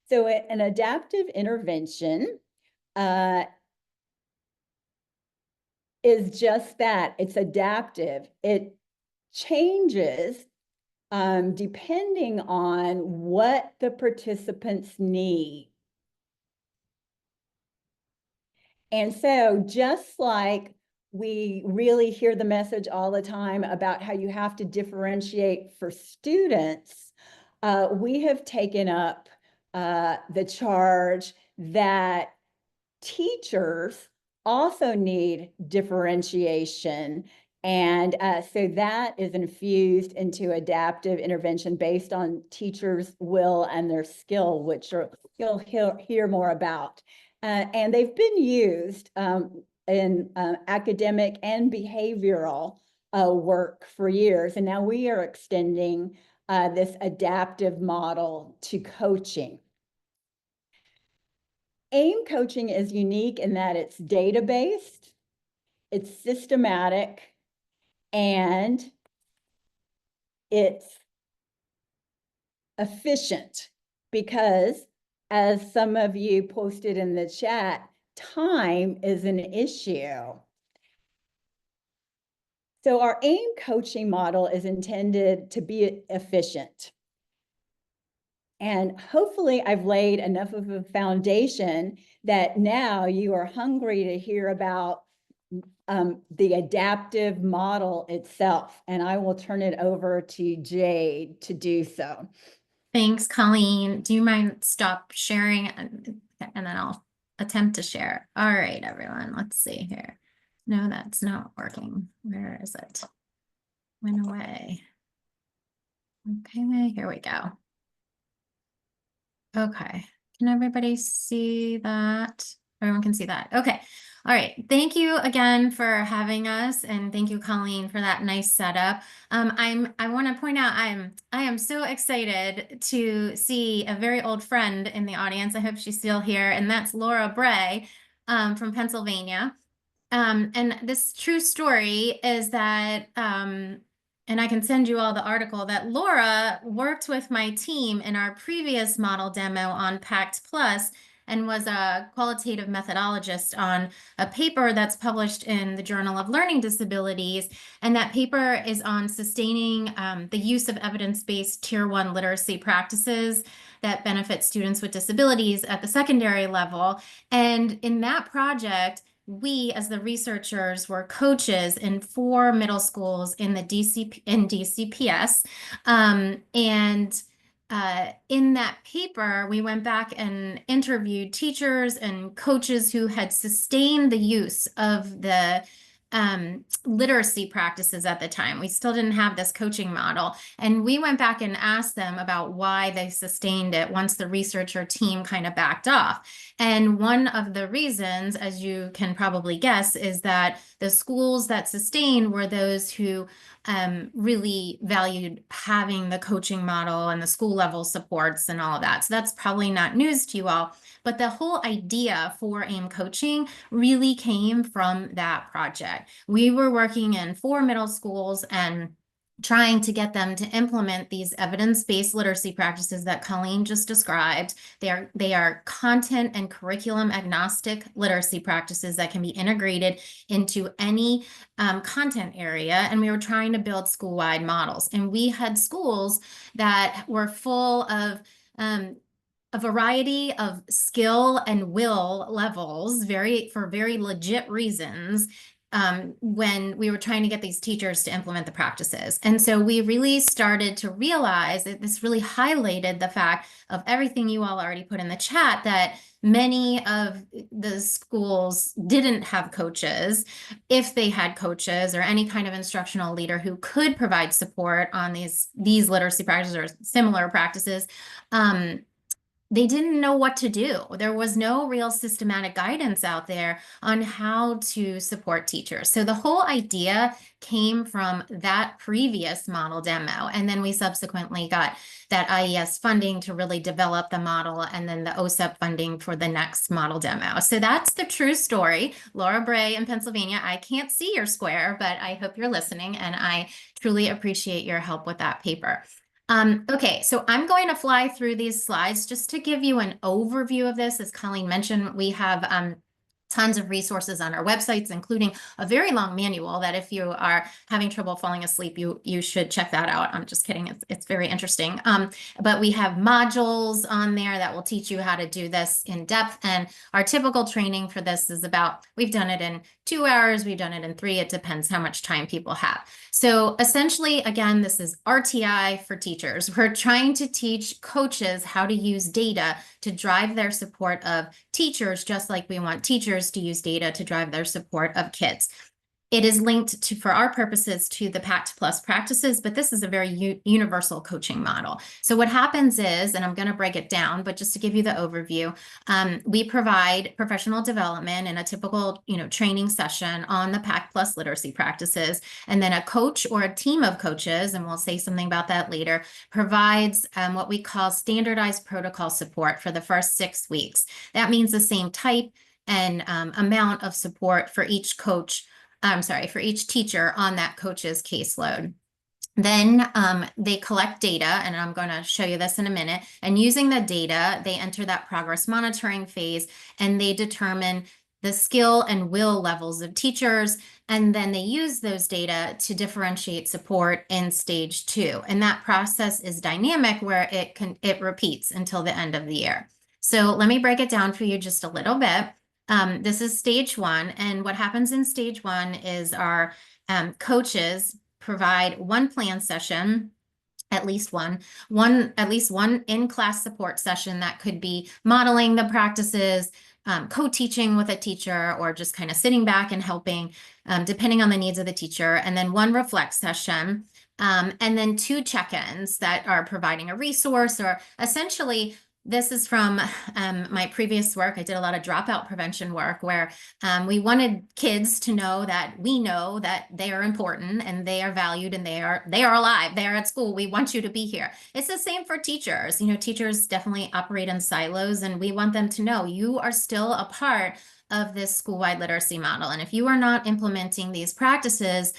So an adaptive intervention is just that. It's adaptive. It changes depending on what the participants need. And so just like we really hear the message all the time about how you have to differentiate for students, we have taken up the charge that teachers also need differentiation. And so that is infused into adaptive intervention based on teachers' will and their skill, which you'll hear more about. And they've been used in academic and behavioral work for years. And now we are extending this adaptive model to coaching. AIM coaching is unique in that it's data-based, it's systematic, and it's efficient because, as some of you posted in the chat, time is an issue. So our AIM coaching model is intended to be efficient. And hopefully I've laid enough of a foundation that now you are hungry to hear about the adaptive model itself. And I will turn it over to Jade to do so. Thanks, Colleen. Do you mind stop sharing and then I'll attempt to share. All right, everyone, let's see here. No, that's not working. Where is it? Went away. Okay, here we go. Okay, can everybody see that? Everyone can see that. Okay. All right. Thank you again for having us, and thank you, Colleen, for that nice setup. I want to point out I am so excited to see a very old friend in the audience. I hope she's still here, and that's Laura Bray from Pennsylvania. And this true story is that and I can send you all the article, that Laura worked with my team in our previous model demo on PACT Plus and was a qualitative methodologist on a paper that's published in the Journal of Learning Disabilities. And that paper is on sustaining the use of evidence-based Tier 1 literacy practices that benefit students with disabilities at the secondary level. And in that project, we, as the researchers, were coaches in 4 middle schools in the DCPS. In that paper, we went back and interviewed teachers and coaches who had sustained the use of the literacy practices at the time. We still didn't have this coaching model. And we went back and asked them about why they sustained it once the researcher team kind of backed off. And one of the reasons, as you can probably guess, is that the schools that sustained were those who really valued having the coaching model and the school level supports and all of that. So that's probably not news to you all. But the whole idea for AIM coaching really came from that project. We were working in 4 middle schools and trying to get them to implement these evidence-based literacy practices that Colleen just described. They are content and curriculum agnostic literacy practices that can be integrated into any content area. And we were trying to build school-wide models. And we had schools that were full of a variety of skill and will levels, for very legit reasons, when we were trying to get these teachers to implement the practices. And so we really started to realize that this really highlighted the fact of everything you all already put in the chat, that many of the schools didn't have coaches. If they had coaches or any kind of instructional leader who could provide support on these literacy practices or similar practices, they didn't know what to do. There was no real systematic guidance out there on how to support teachers. So the whole idea came from that previous model demo. And then we subsequently got that IES funding to really develop the model, and then the OSEP funding for the next model demo. So that's the true story. Laura Bray in Pennsylvania. I can't see your square, but I hope you're listening, and I truly appreciate your help with that paper. Okay, so I'm going to fly through these slides just to give you an overview of this. As Colleen mentioned, we have tons of resources on our websites, including a very long manual that if you are having trouble falling asleep, you should check that out. I'm just kidding. It's very interesting. But we have modules on there that will teach you how to do this in depth. And our typical training for this is we've done it in 2 hours, we've done it in 3. It depends how much time people have. So essentially, again, this is RTI for teachers. We're trying to teach coaches how to use data to drive their support of teachers, just like we want teachers to use data to drive their support of kids. It is linked to, for our purposes, to the PACT Plus practices, but this is a very universal coaching model. So what happens is, and I'm going to break it down, but just to give you the overview, we provide professional development in a typical, training session on the PACT Plus literacy practices, and then a coach or a team of coaches, and we'll say something about that later, provides what we call standardized protocol support for the first 6 weeks. That means the same type and amount of support for each coach. For each teacher on that coach's caseload. Then they collect data, and I'm going to show you this in a minute. And using the data, they enter that progress monitoring phase, and they determine the skill and will levels of teachers. And then they use those data to differentiate support in stage 2. And that process is dynamic, where it repeats until the end of the year. So let me break it down for you just a little bit. This is stage 1, and what happens in stage 1 is our coaches provide one plan session, at least one in-class support session that could be modeling the practices, co-teaching with a teacher, or just kind of sitting back and helping, depending on the needs of the teacher, and then one reflect session, and then 2 check-ins that are providing a resource, or essentially. This is from my previous work. I did a lot of dropout prevention work where we wanted kids to know that we know that they are important and they are valued and they are alive. They are at school. We want you to be here. It's the same for teachers. Teachers definitely operate in silos, and we want them to know you are still a part of this school-wide literacy model. And if you are not implementing these practices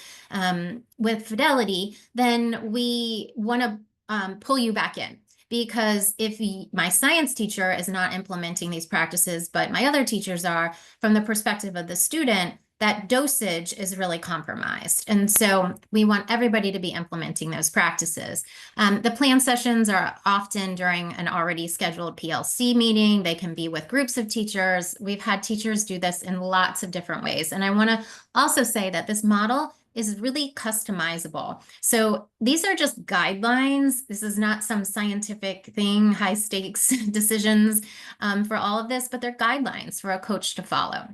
with fidelity, then we want to pull you back in. Because if my science teacher is not implementing these practices, but my other teachers are, from the perspective of the student, that dosage is really compromised. And so we want everybody to be implementing those practices. The plan sessions are often during an already scheduled PLC meeting. They can be with groups of teachers. We've had teachers do this in lots of different ways. And I want to also say that this model is really customizable. So these are just guidelines. This is not some scientific thing, high stakes decisions for all of this, but they're guidelines for a coach to follow.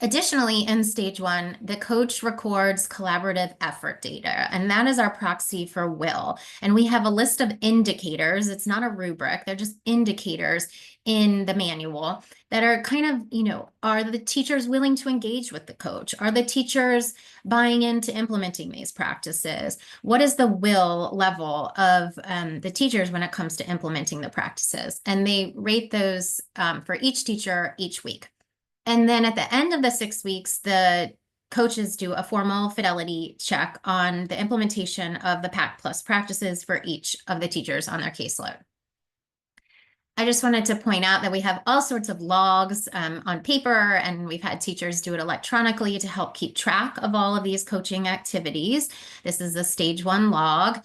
Additionally, in stage 1, the coach records collaborative effort data, and that is our proxy for will. And we have a list of indicators. It's not a rubric. They're just indicators in the manual that are kind of, are the teachers willing to engage with the coach? Are the teachers buying into implementing these practices? What is the will level of the teachers when it comes to implementing the practices? And they rate those for each teacher each week. And then at the end of the 6 weeks, the coaches do a formal fidelity check on the implementation of the PACT Plus practices for each of the teachers on their caseload. I just wanted to point out that we have all sorts of logs on paper, and we've had teachers do it electronically to help keep track of all of these coaching activities. This is a stage 1 log.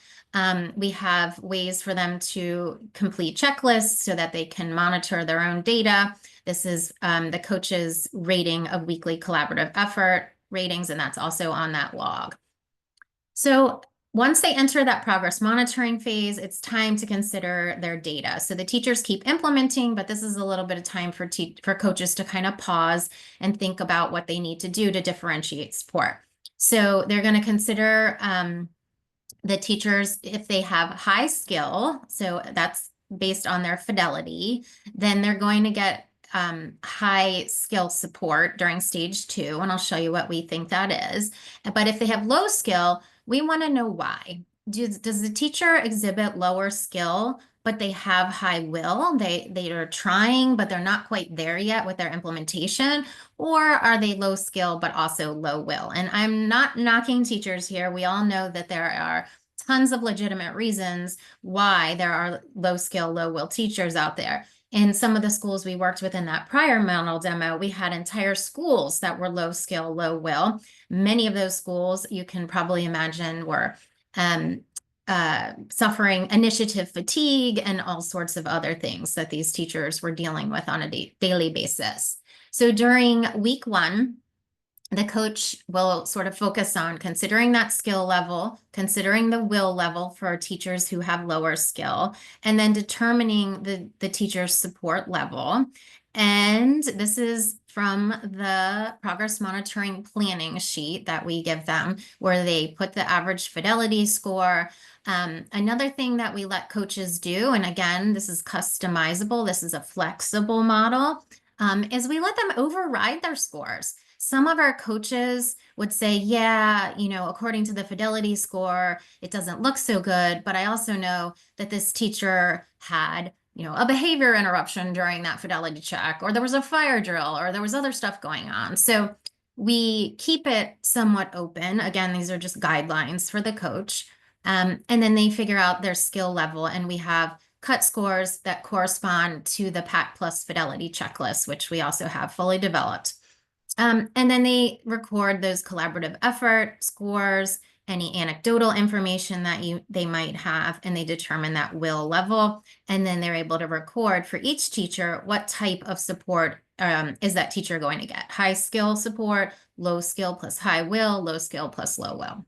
We have ways for them to complete checklists so that they can monitor their own data. This is the coach's rating of weekly collaborative effort ratings, and that's also on that log. So once they enter that progress monitoring phase, it's time to consider their data. So the teachers keep implementing, but this is a little bit of time for coaches to kind of pause and think about what they need to do to differentiate support. So they're going to consider the teachers, if they have high skill, so that's based on their fidelity, then they're going to get high skill support during stage 2, and I'll show you what we think that is. But if they have low skill, we want to know why. Does the teacher exhibit lower skill, but they have high will? They are trying, but they're not quite there yet with their implementation? Or are they low skill, but also low will? And I'm not knocking teachers here. We all know that there are tons of legitimate reasons why there are low skill, low will teachers out there. In some of the schools we worked with in that prior model demo, we had entire schools that were low skill, low will. Many of those schools, you can probably imagine, were suffering initiative fatigue and all sorts of other things that these teachers were dealing with on a daily basis. So during week 1, the coach will sort of focus on considering that skill level, considering the will level for teachers who have lower skill, and then determining the teacher's support level. And this is from the progress monitoring planning sheet that we give them, where they put the average fidelity score. Another thing that we let coaches do, and again, this is customizable, this is a flexible model, is we let them override their scores. Some of our coaches would say, yeah, according to the fidelity score, it doesn't look so good, but I also know that this teacher had, a behavior interruption during that fidelity check, or there was a fire drill, or there was other stuff going on. So we keep it somewhat open. Again, these are just guidelines for the coach. And then they figure out their skill level, and we have cut scores that correspond to the PAC Plus fidelity checklist, which we also have fully developed. And then they record those collaborative effort scores, any anecdotal information that they might have, and they determine that will level. And then they're able to record for each teacher what type of support is that teacher going to get. High skill support, low skill plus high will, low skill plus low will.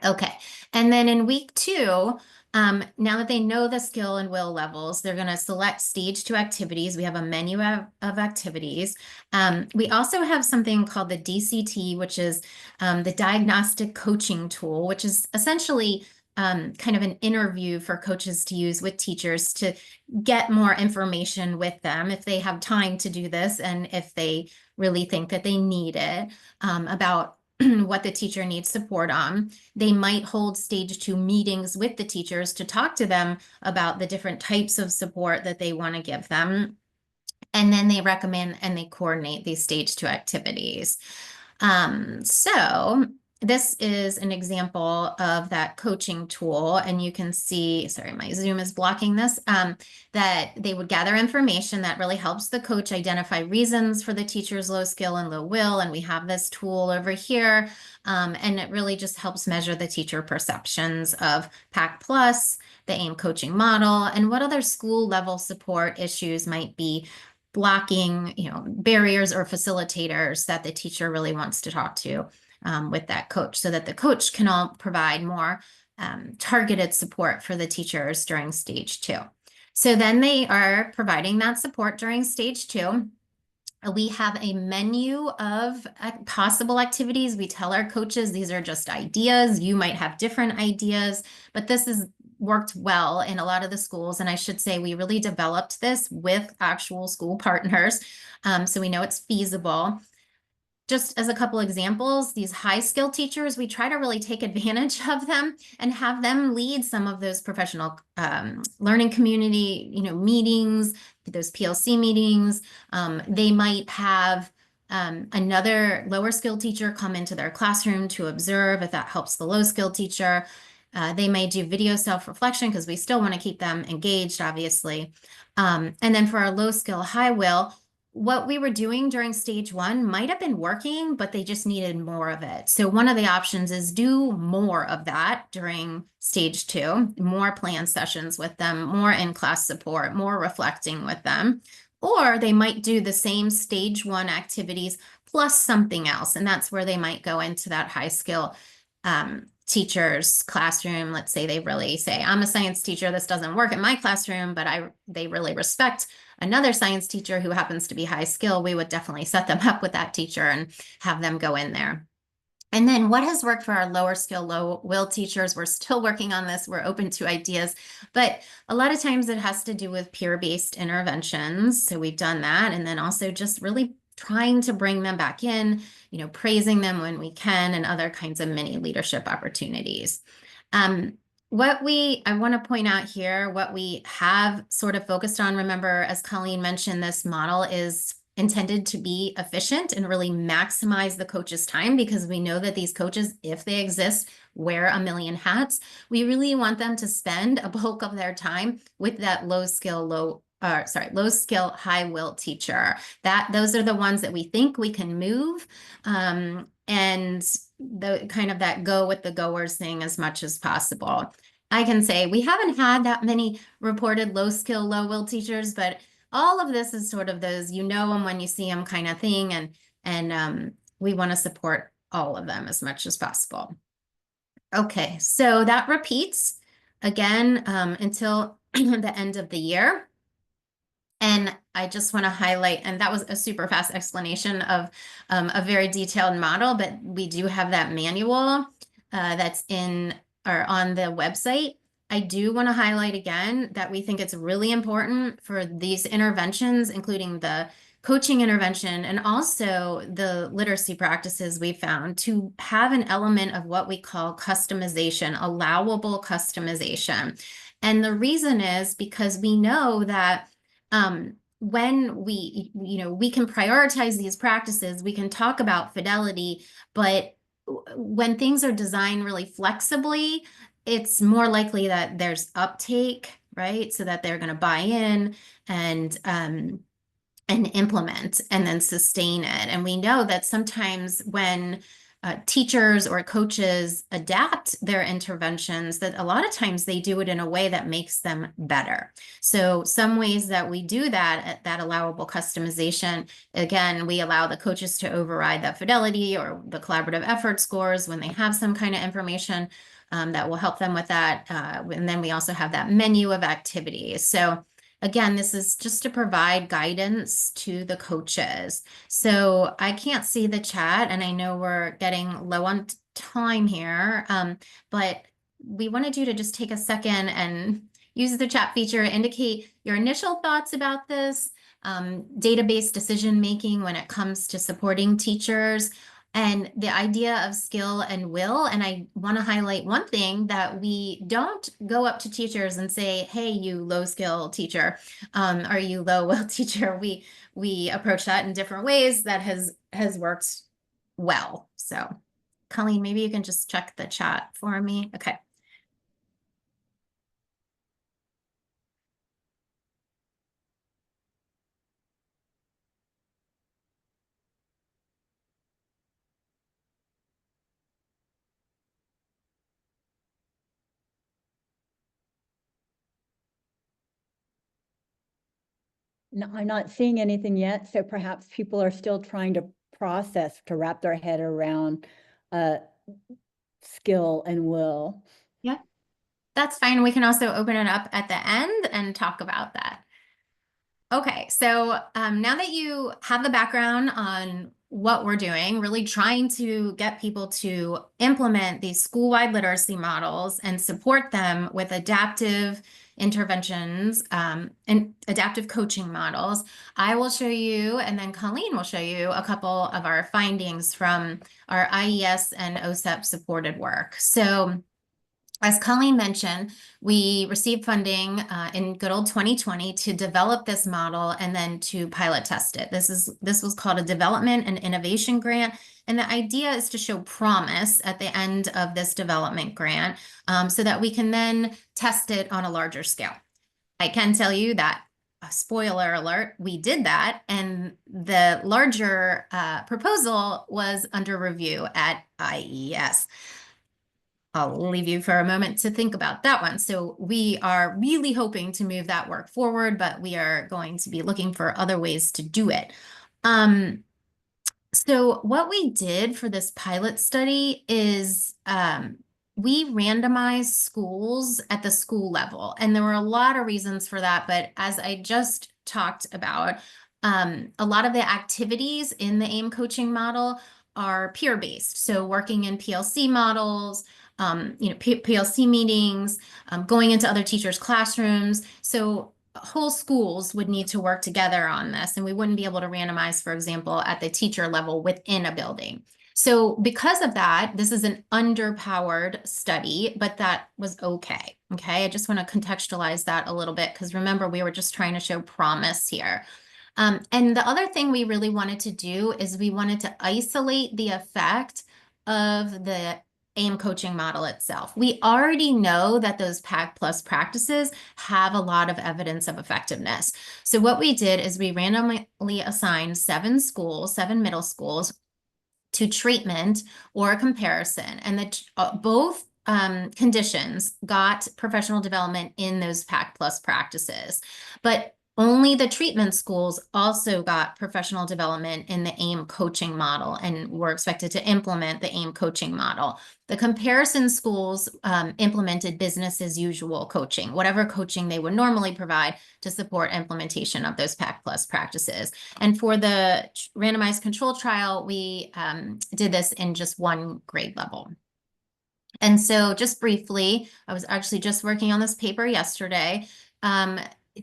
Okay, and then in week 2, now that they know the skill and will levels, they're going to select stage 2 activities. We have a menu of activities. We also have something called the DCT, which is the diagnostic coaching tool, which is essentially kind of an interview for coaches to use with teachers to get more information with them if they have time to do this and if they really think that they need it, about what the teacher needs support on. They might hold stage 2 meetings with the teachers to talk to them about the different types of support that they want to give them. And then they recommend and they coordinate these stage 2 activities. So this is an example of that coaching tool, and you can see, sorry, my Zoom is blocking this, that they would gather information that really helps the coach identify reasons for the teacher's low skill and low will, and we have this tool over here, and it really just helps measure the teacher perceptions of PAC Plus, the AIM coaching model, and what other school level support issues might be blocking, barriers or facilitators that the teacher really wants to talk to with that coach, so that the coach can all provide more targeted support for the teachers during stage 2. So then they are providing that support during stage 2. We have a menu of possible activities. We tell our coaches these are just ideas. You might have different ideas, but this has worked well in a lot of the schools. And I should say we really developed this with actual school partners, so we know it's feasible. Just as a couple examples, these high skill teachers, we try to really take advantage of them and have them lead some of those professional learning community, meetings, those PLC meetings. They might have another lower skill teacher come into their classroom to observe if that helps the low skill teacher. They may do video self-reflection because we still want to keep them engaged, obviously. And then for our low skill, high will, what we were doing during stage 1 might have been working, but they just needed more of it. So one of the options is do more of that during stage 2, more plan sessions with them, more in-class support, more reflecting with them. Or they might do the same stage 1 activities plus something else. And that's where they might go into that high skill teacher's classroom. Let's say they really say, I'm a science teacher, this doesn't work in my classroom, but they really respect another science teacher who happens to be high skill. We would definitely set them up with that teacher and have them go in there. And then what has worked for our lower skill, low will teachers, we're still working on this, we're open to ideas, but a lot of times it has to do with peer-based interventions. So we've done that. And then also just really trying to bring them back in, praising them when we can, and other kinds of mini leadership opportunities. I want to point out here, what we have sort of focused on, remember, as Colleen mentioned, this model is intended to be efficient and really maximize the coach's time, because we know that these coaches, if they exist, wear a million hats. We really want them to spend a bulk of their time with that low skill, low low skill, high will teacher. Those are the ones that we think we can move, and the kind of that go with the goers thing as much as possible. I can say we haven't had that many reported low skill, low will teachers, but all of this is sort of those, you know them when you see them kind of thing. And we want to support all of them as much as possible. Okay, so that repeats again until the end of the year. And I just want to highlight, and that was a super fast explanation of a very detailed model, but we do have that manual that's in or on the website. I do want to highlight again that we think it's really important for these interventions, including the coaching intervention and also the literacy practices we found, to have an element of what we call customization, allowable customization. And the reason is because we know that when we can prioritize these practices, we can talk about fidelity, but when things are designed really flexibly, it's more likely that there's uptake, right? So that they're going to buy in and implement and then sustain it. And we know that sometimes when teachers or coaches adapt their interventions, that a lot of times they do it in a way that makes them better. So some ways that we do that allowable customization, again, we allow the coaches to override that fidelity or the collaborative effort scores when they have some kind of information that will help them with that. And then we also have that menu of activities. So again, this is just to provide guidance to the coaches. So I can't see the chat, and I know we're getting low on time here, but we wanted you to just take a second and use the chat feature, indicate your initial thoughts about this, database decision-making when it comes to supporting teachers, and the idea of skill and will. And I want to highlight one thing, that we don't go up to teachers and say, hey, you low skill teacher, or you low will teacher. We approach that in different ways that has worked well. So Colleen, maybe you can just check the chat for me. Okay. No, I'm not seeing anything yet, so perhaps people are still trying to process, to wrap their head around skill and will. Yeah, that's fine. We can also open it up at the end and talk about that. Okay, so now that you have the background on what we're doing, really trying to get people to implement these school-wide literacy models and support them with adaptive interventions and adaptive coaching models, I will show you, and then Colleen will show you a couple of our findings from our IES and OSEP supported work. So as Colleen mentioned, we received funding in good old 2020 to develop this model and then to pilot test it. This was called a development and innovation grant. And the idea is to show promise at the end of this development grant so that we can then test it on a larger scale. I can tell you that, spoiler alert, we did that. And the larger proposal was under review at IES. I'll leave you for a moment to think about that one. So we are really hoping to move that work forward, but we are going to be looking for other ways to do it. So what we did for this pilot study is we randomized schools at the school level. And there were a lot of reasons for that. But as I just talked about, a lot of the activities in the AIM coaching model are peer-based. So working in PLC models, PLC meetings, going into other teachers' classrooms. So whole schools would need to work together on this, and we wouldn't be able to randomize, for example, at the teacher level within a building. So because of that, this is an underpowered study, but that was okay. Okay, I just want to contextualize that a little bit, because remember, we were just trying to show promise here. And the other thing we really wanted to do is we wanted to isolate the effect of the AIM coaching model itself. We already know that those PAC Plus practices have a lot of evidence of effectiveness. So what we did is we randomly assigned 7 schools, 7 middle schools to treatment or a comparison, and both conditions got professional development in those PAC Plus practices, but only the treatment schools also got professional development in the AIM coaching model and were expected to implement the AIM coaching model. The comparison schools implemented business as usual coaching, whatever coaching they would normally provide to support implementation of those PAC Plus practices. And for the randomized control trial, we did this in just 1 grade level. And so just briefly, I was actually just working on this paper yesterday.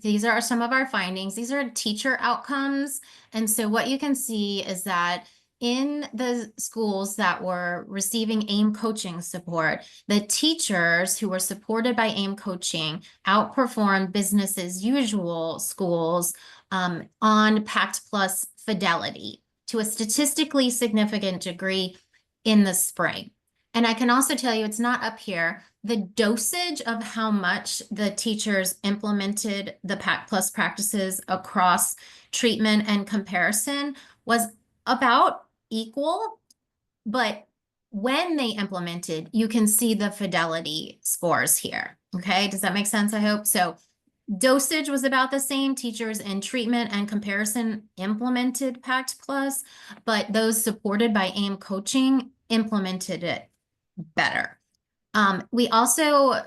These are some of our findings. These are teacher outcomes. And so what you can see is that in the schools that were receiving AIM coaching support, the teachers who were supported by AIM coaching outperformed business as usual schools on PACT Plus fidelity to a statistically significant degree in the spring. And I can also tell you, it's not up here, the dosage of how much the teachers implemented the PAC Plus practices across treatment and comparison was about equal, but when they implemented, you can see the fidelity scores here. Okay, does that make sense? I hope so. Dosage was about the same. Teachers in treatment and comparison implemented PACT Plus, but those supported by AIM coaching implemented it better. We also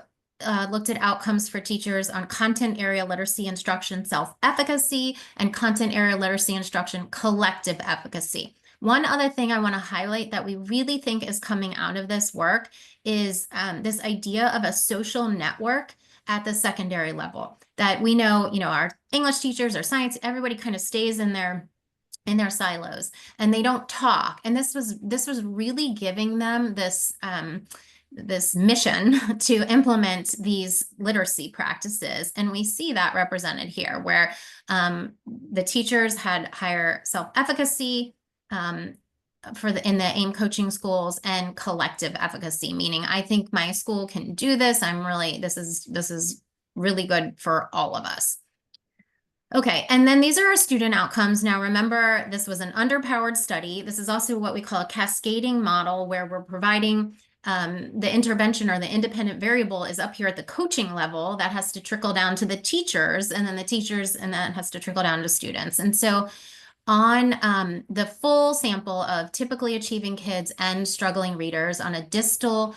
looked at outcomes for teachers on content area literacy instruction self-efficacy and content area literacy instruction collective efficacy. One other thing I want to highlight that we really think is coming out of this work is this idea of a social network at the secondary level. That we know, our English teachers, our science, everybody kind of stays in their silos and they don't talk. And this was really giving them this this mission to implement these literacy practices. And we see that represented here where the teachers had higher self-efficacy in the AIM coaching schools and collective efficacy, meaning I think my school can do this. This is really good for all of us. Okay, and then these are our student outcomes. Now, remember, this was an underpowered study. This is also what we call a cascading model where we're providing the intervention or the independent variable is up here at the coaching level that has to trickle down to the teachers and then the teachers and that has to trickle down to students. And so on the full sample of typically achieving kids and struggling readers on a distal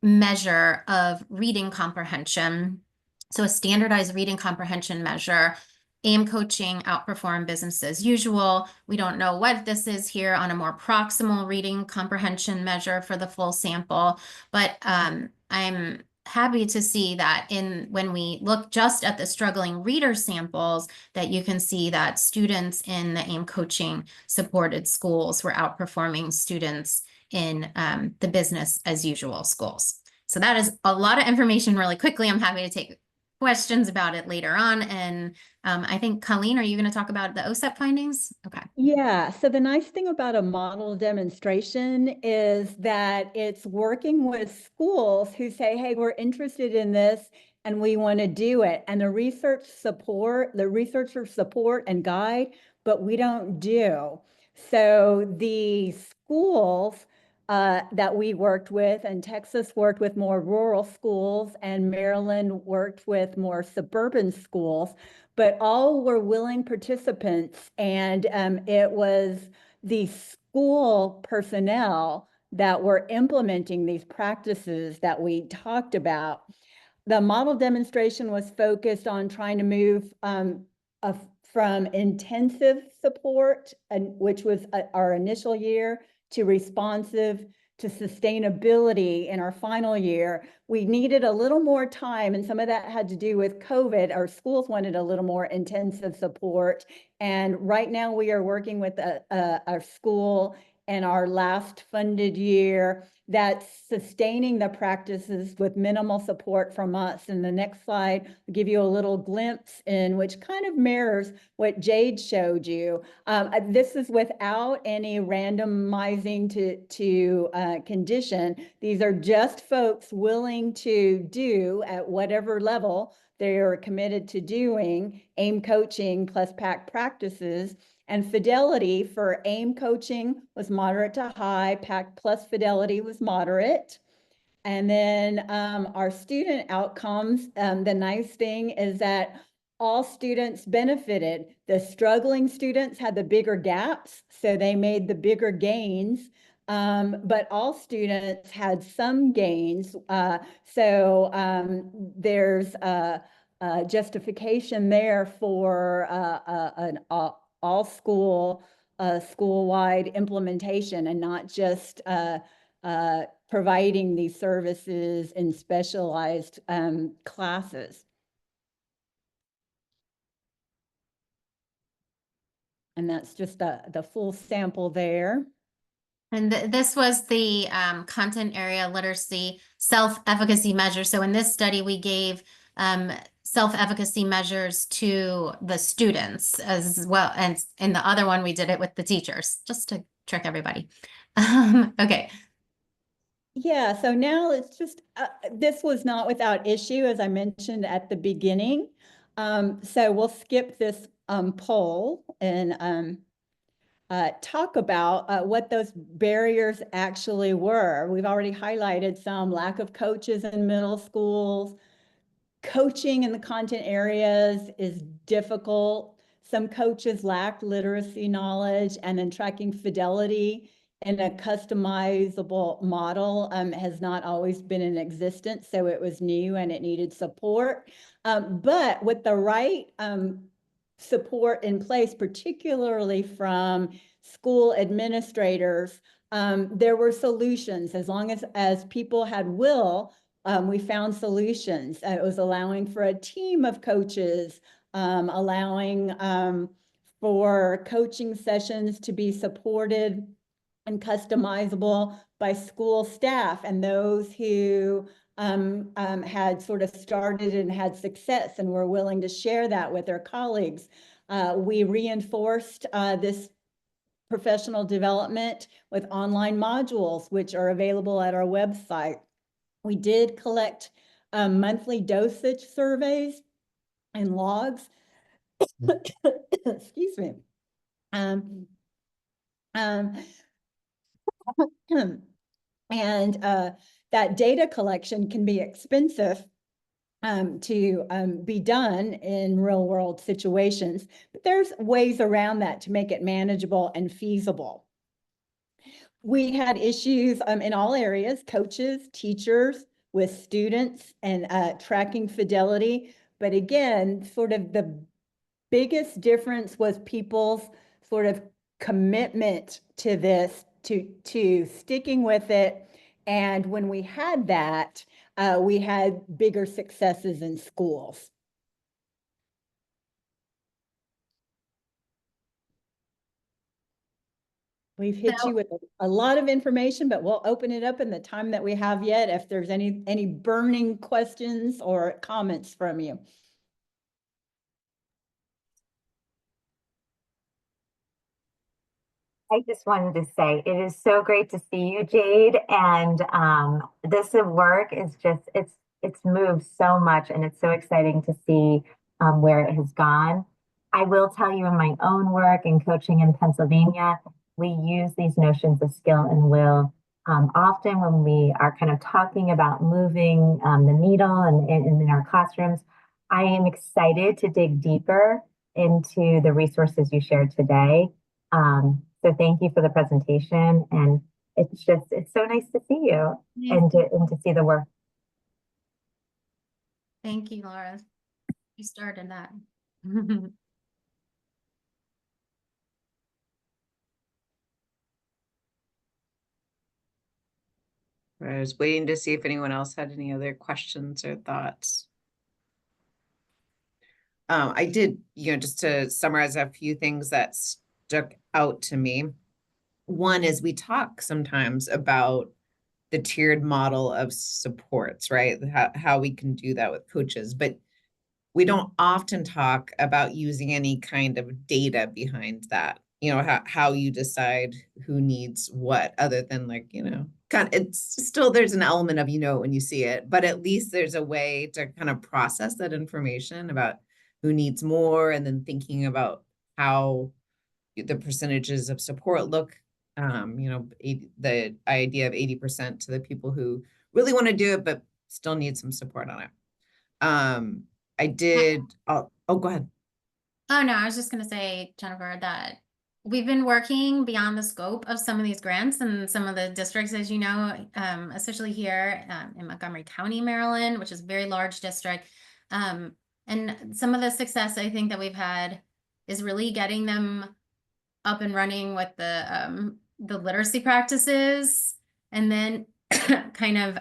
measure of reading comprehension, so a standardized reading comprehension measure, AIM coaching outperformed business as usual. We don't know what this is here on a more proximal reading comprehension measure for the full sample, but I'm happy to see that when we look just at the struggling reader samples, that you can see that students in the AIM coaching supported schools were outperforming students in the business as usual schools. So that is a lot of information really quickly. I'm happy to take questions about it later on. And I think, Colleen, are you going to talk about the OSEP findings? Okay. Yeah, so the nice thing about a model demonstration is that it's working with schools who say, hey, we're interested in this and we want to do it. And the researchers support and guide, but we don't do. So the schools that we worked with, and Texas worked with more rural schools, and Maryland worked with more suburban schools, but all were willing participants. And it was the school personnel that were implementing these practices that we talked about. The model demonstration was focused on trying to move from intensive support, which was our initial year, to responsive, to sustainability in our final year. We needed a little more time, and some of that had to do with COVID. Our schools wanted a little more intensive support. And right now we are working with our school in our last funded year that's sustaining the practices with minimal support from us. And the next slide will give you a little glimpse in which kind of mirrors what Jade showed you. This is without any randomizing to condition. These are just folks willing to do at whatever level they are committed to doing AIM coaching plus PAC practices. And fidelity for AIM coaching was moderate to high, PAC plus fidelity was moderate. And then our student outcomes, the nice thing is that all students benefited. The struggling students had the bigger gaps, so they made the bigger gains. But all students had some gains. There's justification there for an all school, school-wide implementation, and not just providing these services in specialized classes. And that's just the full sample there. And this was the content area literacy self-efficacy measure. So in this study, we gave self-efficacy measures to the students as well. And in the other one, we did it with the teachers, just to trick everybody. Okay. Yeah, so now it's just, this was not without issue, as I mentioned at the beginning. So we'll skip this poll and talk about what those barriers actually were. We've already highlighted some: lack of coaches in middle schools. Coaching in the content areas is difficult. Some coaches lack literacy knowledge, and then tracking fidelity in a customizable model has not always been in existence. So it was new and it needed support. But with the right support in place, particularly from school administrators, there were solutions. As long as people had will, we found solutions. It was allowing for a team of coaches, allowing for coaching sessions to be supported and customizable by school staff, and those who had sort of started and had success and were willing to share that with their colleagues. We reinforced this professional development with online modules, which are available at our website. We did collect monthly dosage surveys and logs. Excuse me. And that data collection can be expensive to be done in real world situations, but there's ways around that to make it manageable and feasible. We had issues in all areas: coaches, teachers, with students, and tracking fidelity. But again, sort of the biggest difference was people's sort of commitment to this, to sticking with it. And when we had that, we had bigger successes in schools. We've hit you with a lot of information, but we'll open it up in the time that we have yet if there's any burning questions or comments from you. I just wanted to say it is so great to see you, Jade. And this work is just, it's moved so much, and it's so exciting to see where it has gone. I will tell you, in my own work in coaching in Pennsylvania, we use these notions of skill and will often when we are kind of talking about moving the needle and in our classrooms. I am excited to dig deeper into the resources you shared today. So thank you for the presentation, and it's so nice to see you and to see the work. Thank you, Laura. You started that. I was waiting to see if anyone else had any other questions or thoughts. I did, just to summarize a few things that stuck out to me. one is we talk sometimes about the tiered model of supports, right? How we can do that with coaches, but we don't often talk about using any kind of data behind that. You know, how you decide who needs what, other than like, you know, it's still, there's an element of, you know, when you see it, but at least there's a way to kind of process that information about who needs more, and then thinking about how the percentages of support look. You know, the idea of 80% to the people who really want to do it, but still need some support on it. I did, oh, go ahead. Oh, no, I was just going to say, Jennifer, that we've been working beyond the scope of some of these grants and some of the districts, as you know, especially here in Montgomery County, Maryland, which is a very large district. And some of the success I think that we've had is really getting them up and running with the literacy practices, and then kind of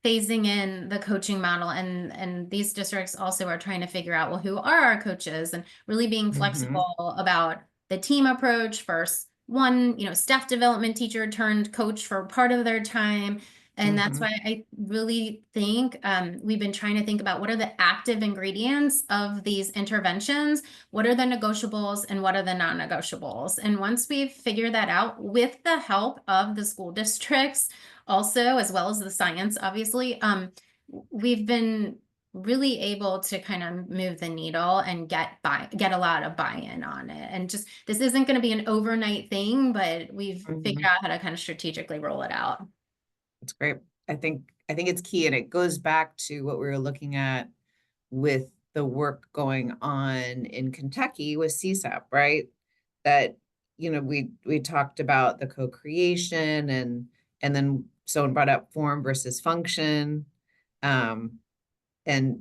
phasing in the coaching model, and these districts also are trying to figure out, well, who are our coaches, and really being flexible about the team approach versus one, you know, staff development teacher turned coach for part of their time. And that's why I really think we've been trying to think about what are the active ingredients of these interventions, what are the negotiables, and what are the non-negotiables. And once we've figured that out with the help of the school districts, also, as well as the science, obviously, we've been really able to kind of move the needle and get a lot of buy-in on it. And just, this isn't going to be an overnight thing, but we've figured out how to kind of strategically roll it out. That's great. I think it's key, and it goes back to what we were looking at with the work going on in Kentucky with CSAP, right? That, you know, we talked about the co-creation, and then someone brought up form versus function. And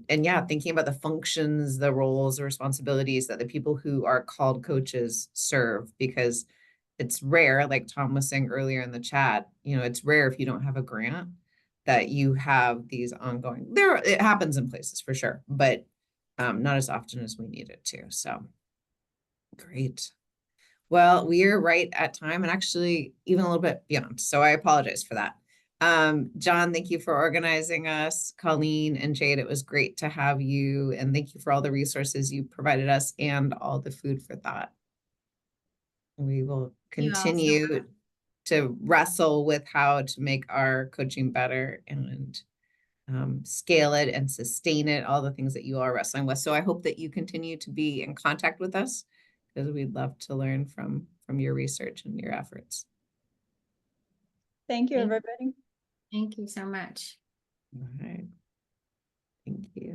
yeah, thinking about the functions, the roles, the responsibilities that the people who are called coaches serve, because it's rare, like Tom was saying earlier in the chat, you know, it's rare if you don't have a grant that you have these ongoing, it happens in places for sure, but not as often as we need it to. So great. Well, we are right at time, and actually even a little bit beyond. So I apologize for that. John, thank you for organizing us. Colleen and Jade, it was great to have you. And thank you for all the resources you provided us and all the food for thought. We will continue to wrestle with how to make our coaching better and scale it and sustain it, all the things that you are wrestling with. So I hope that you continue to be in contact with us, because we'd love to learn from your research and your efforts. Thank you, everybody. Thank you so much. All right. Thank you.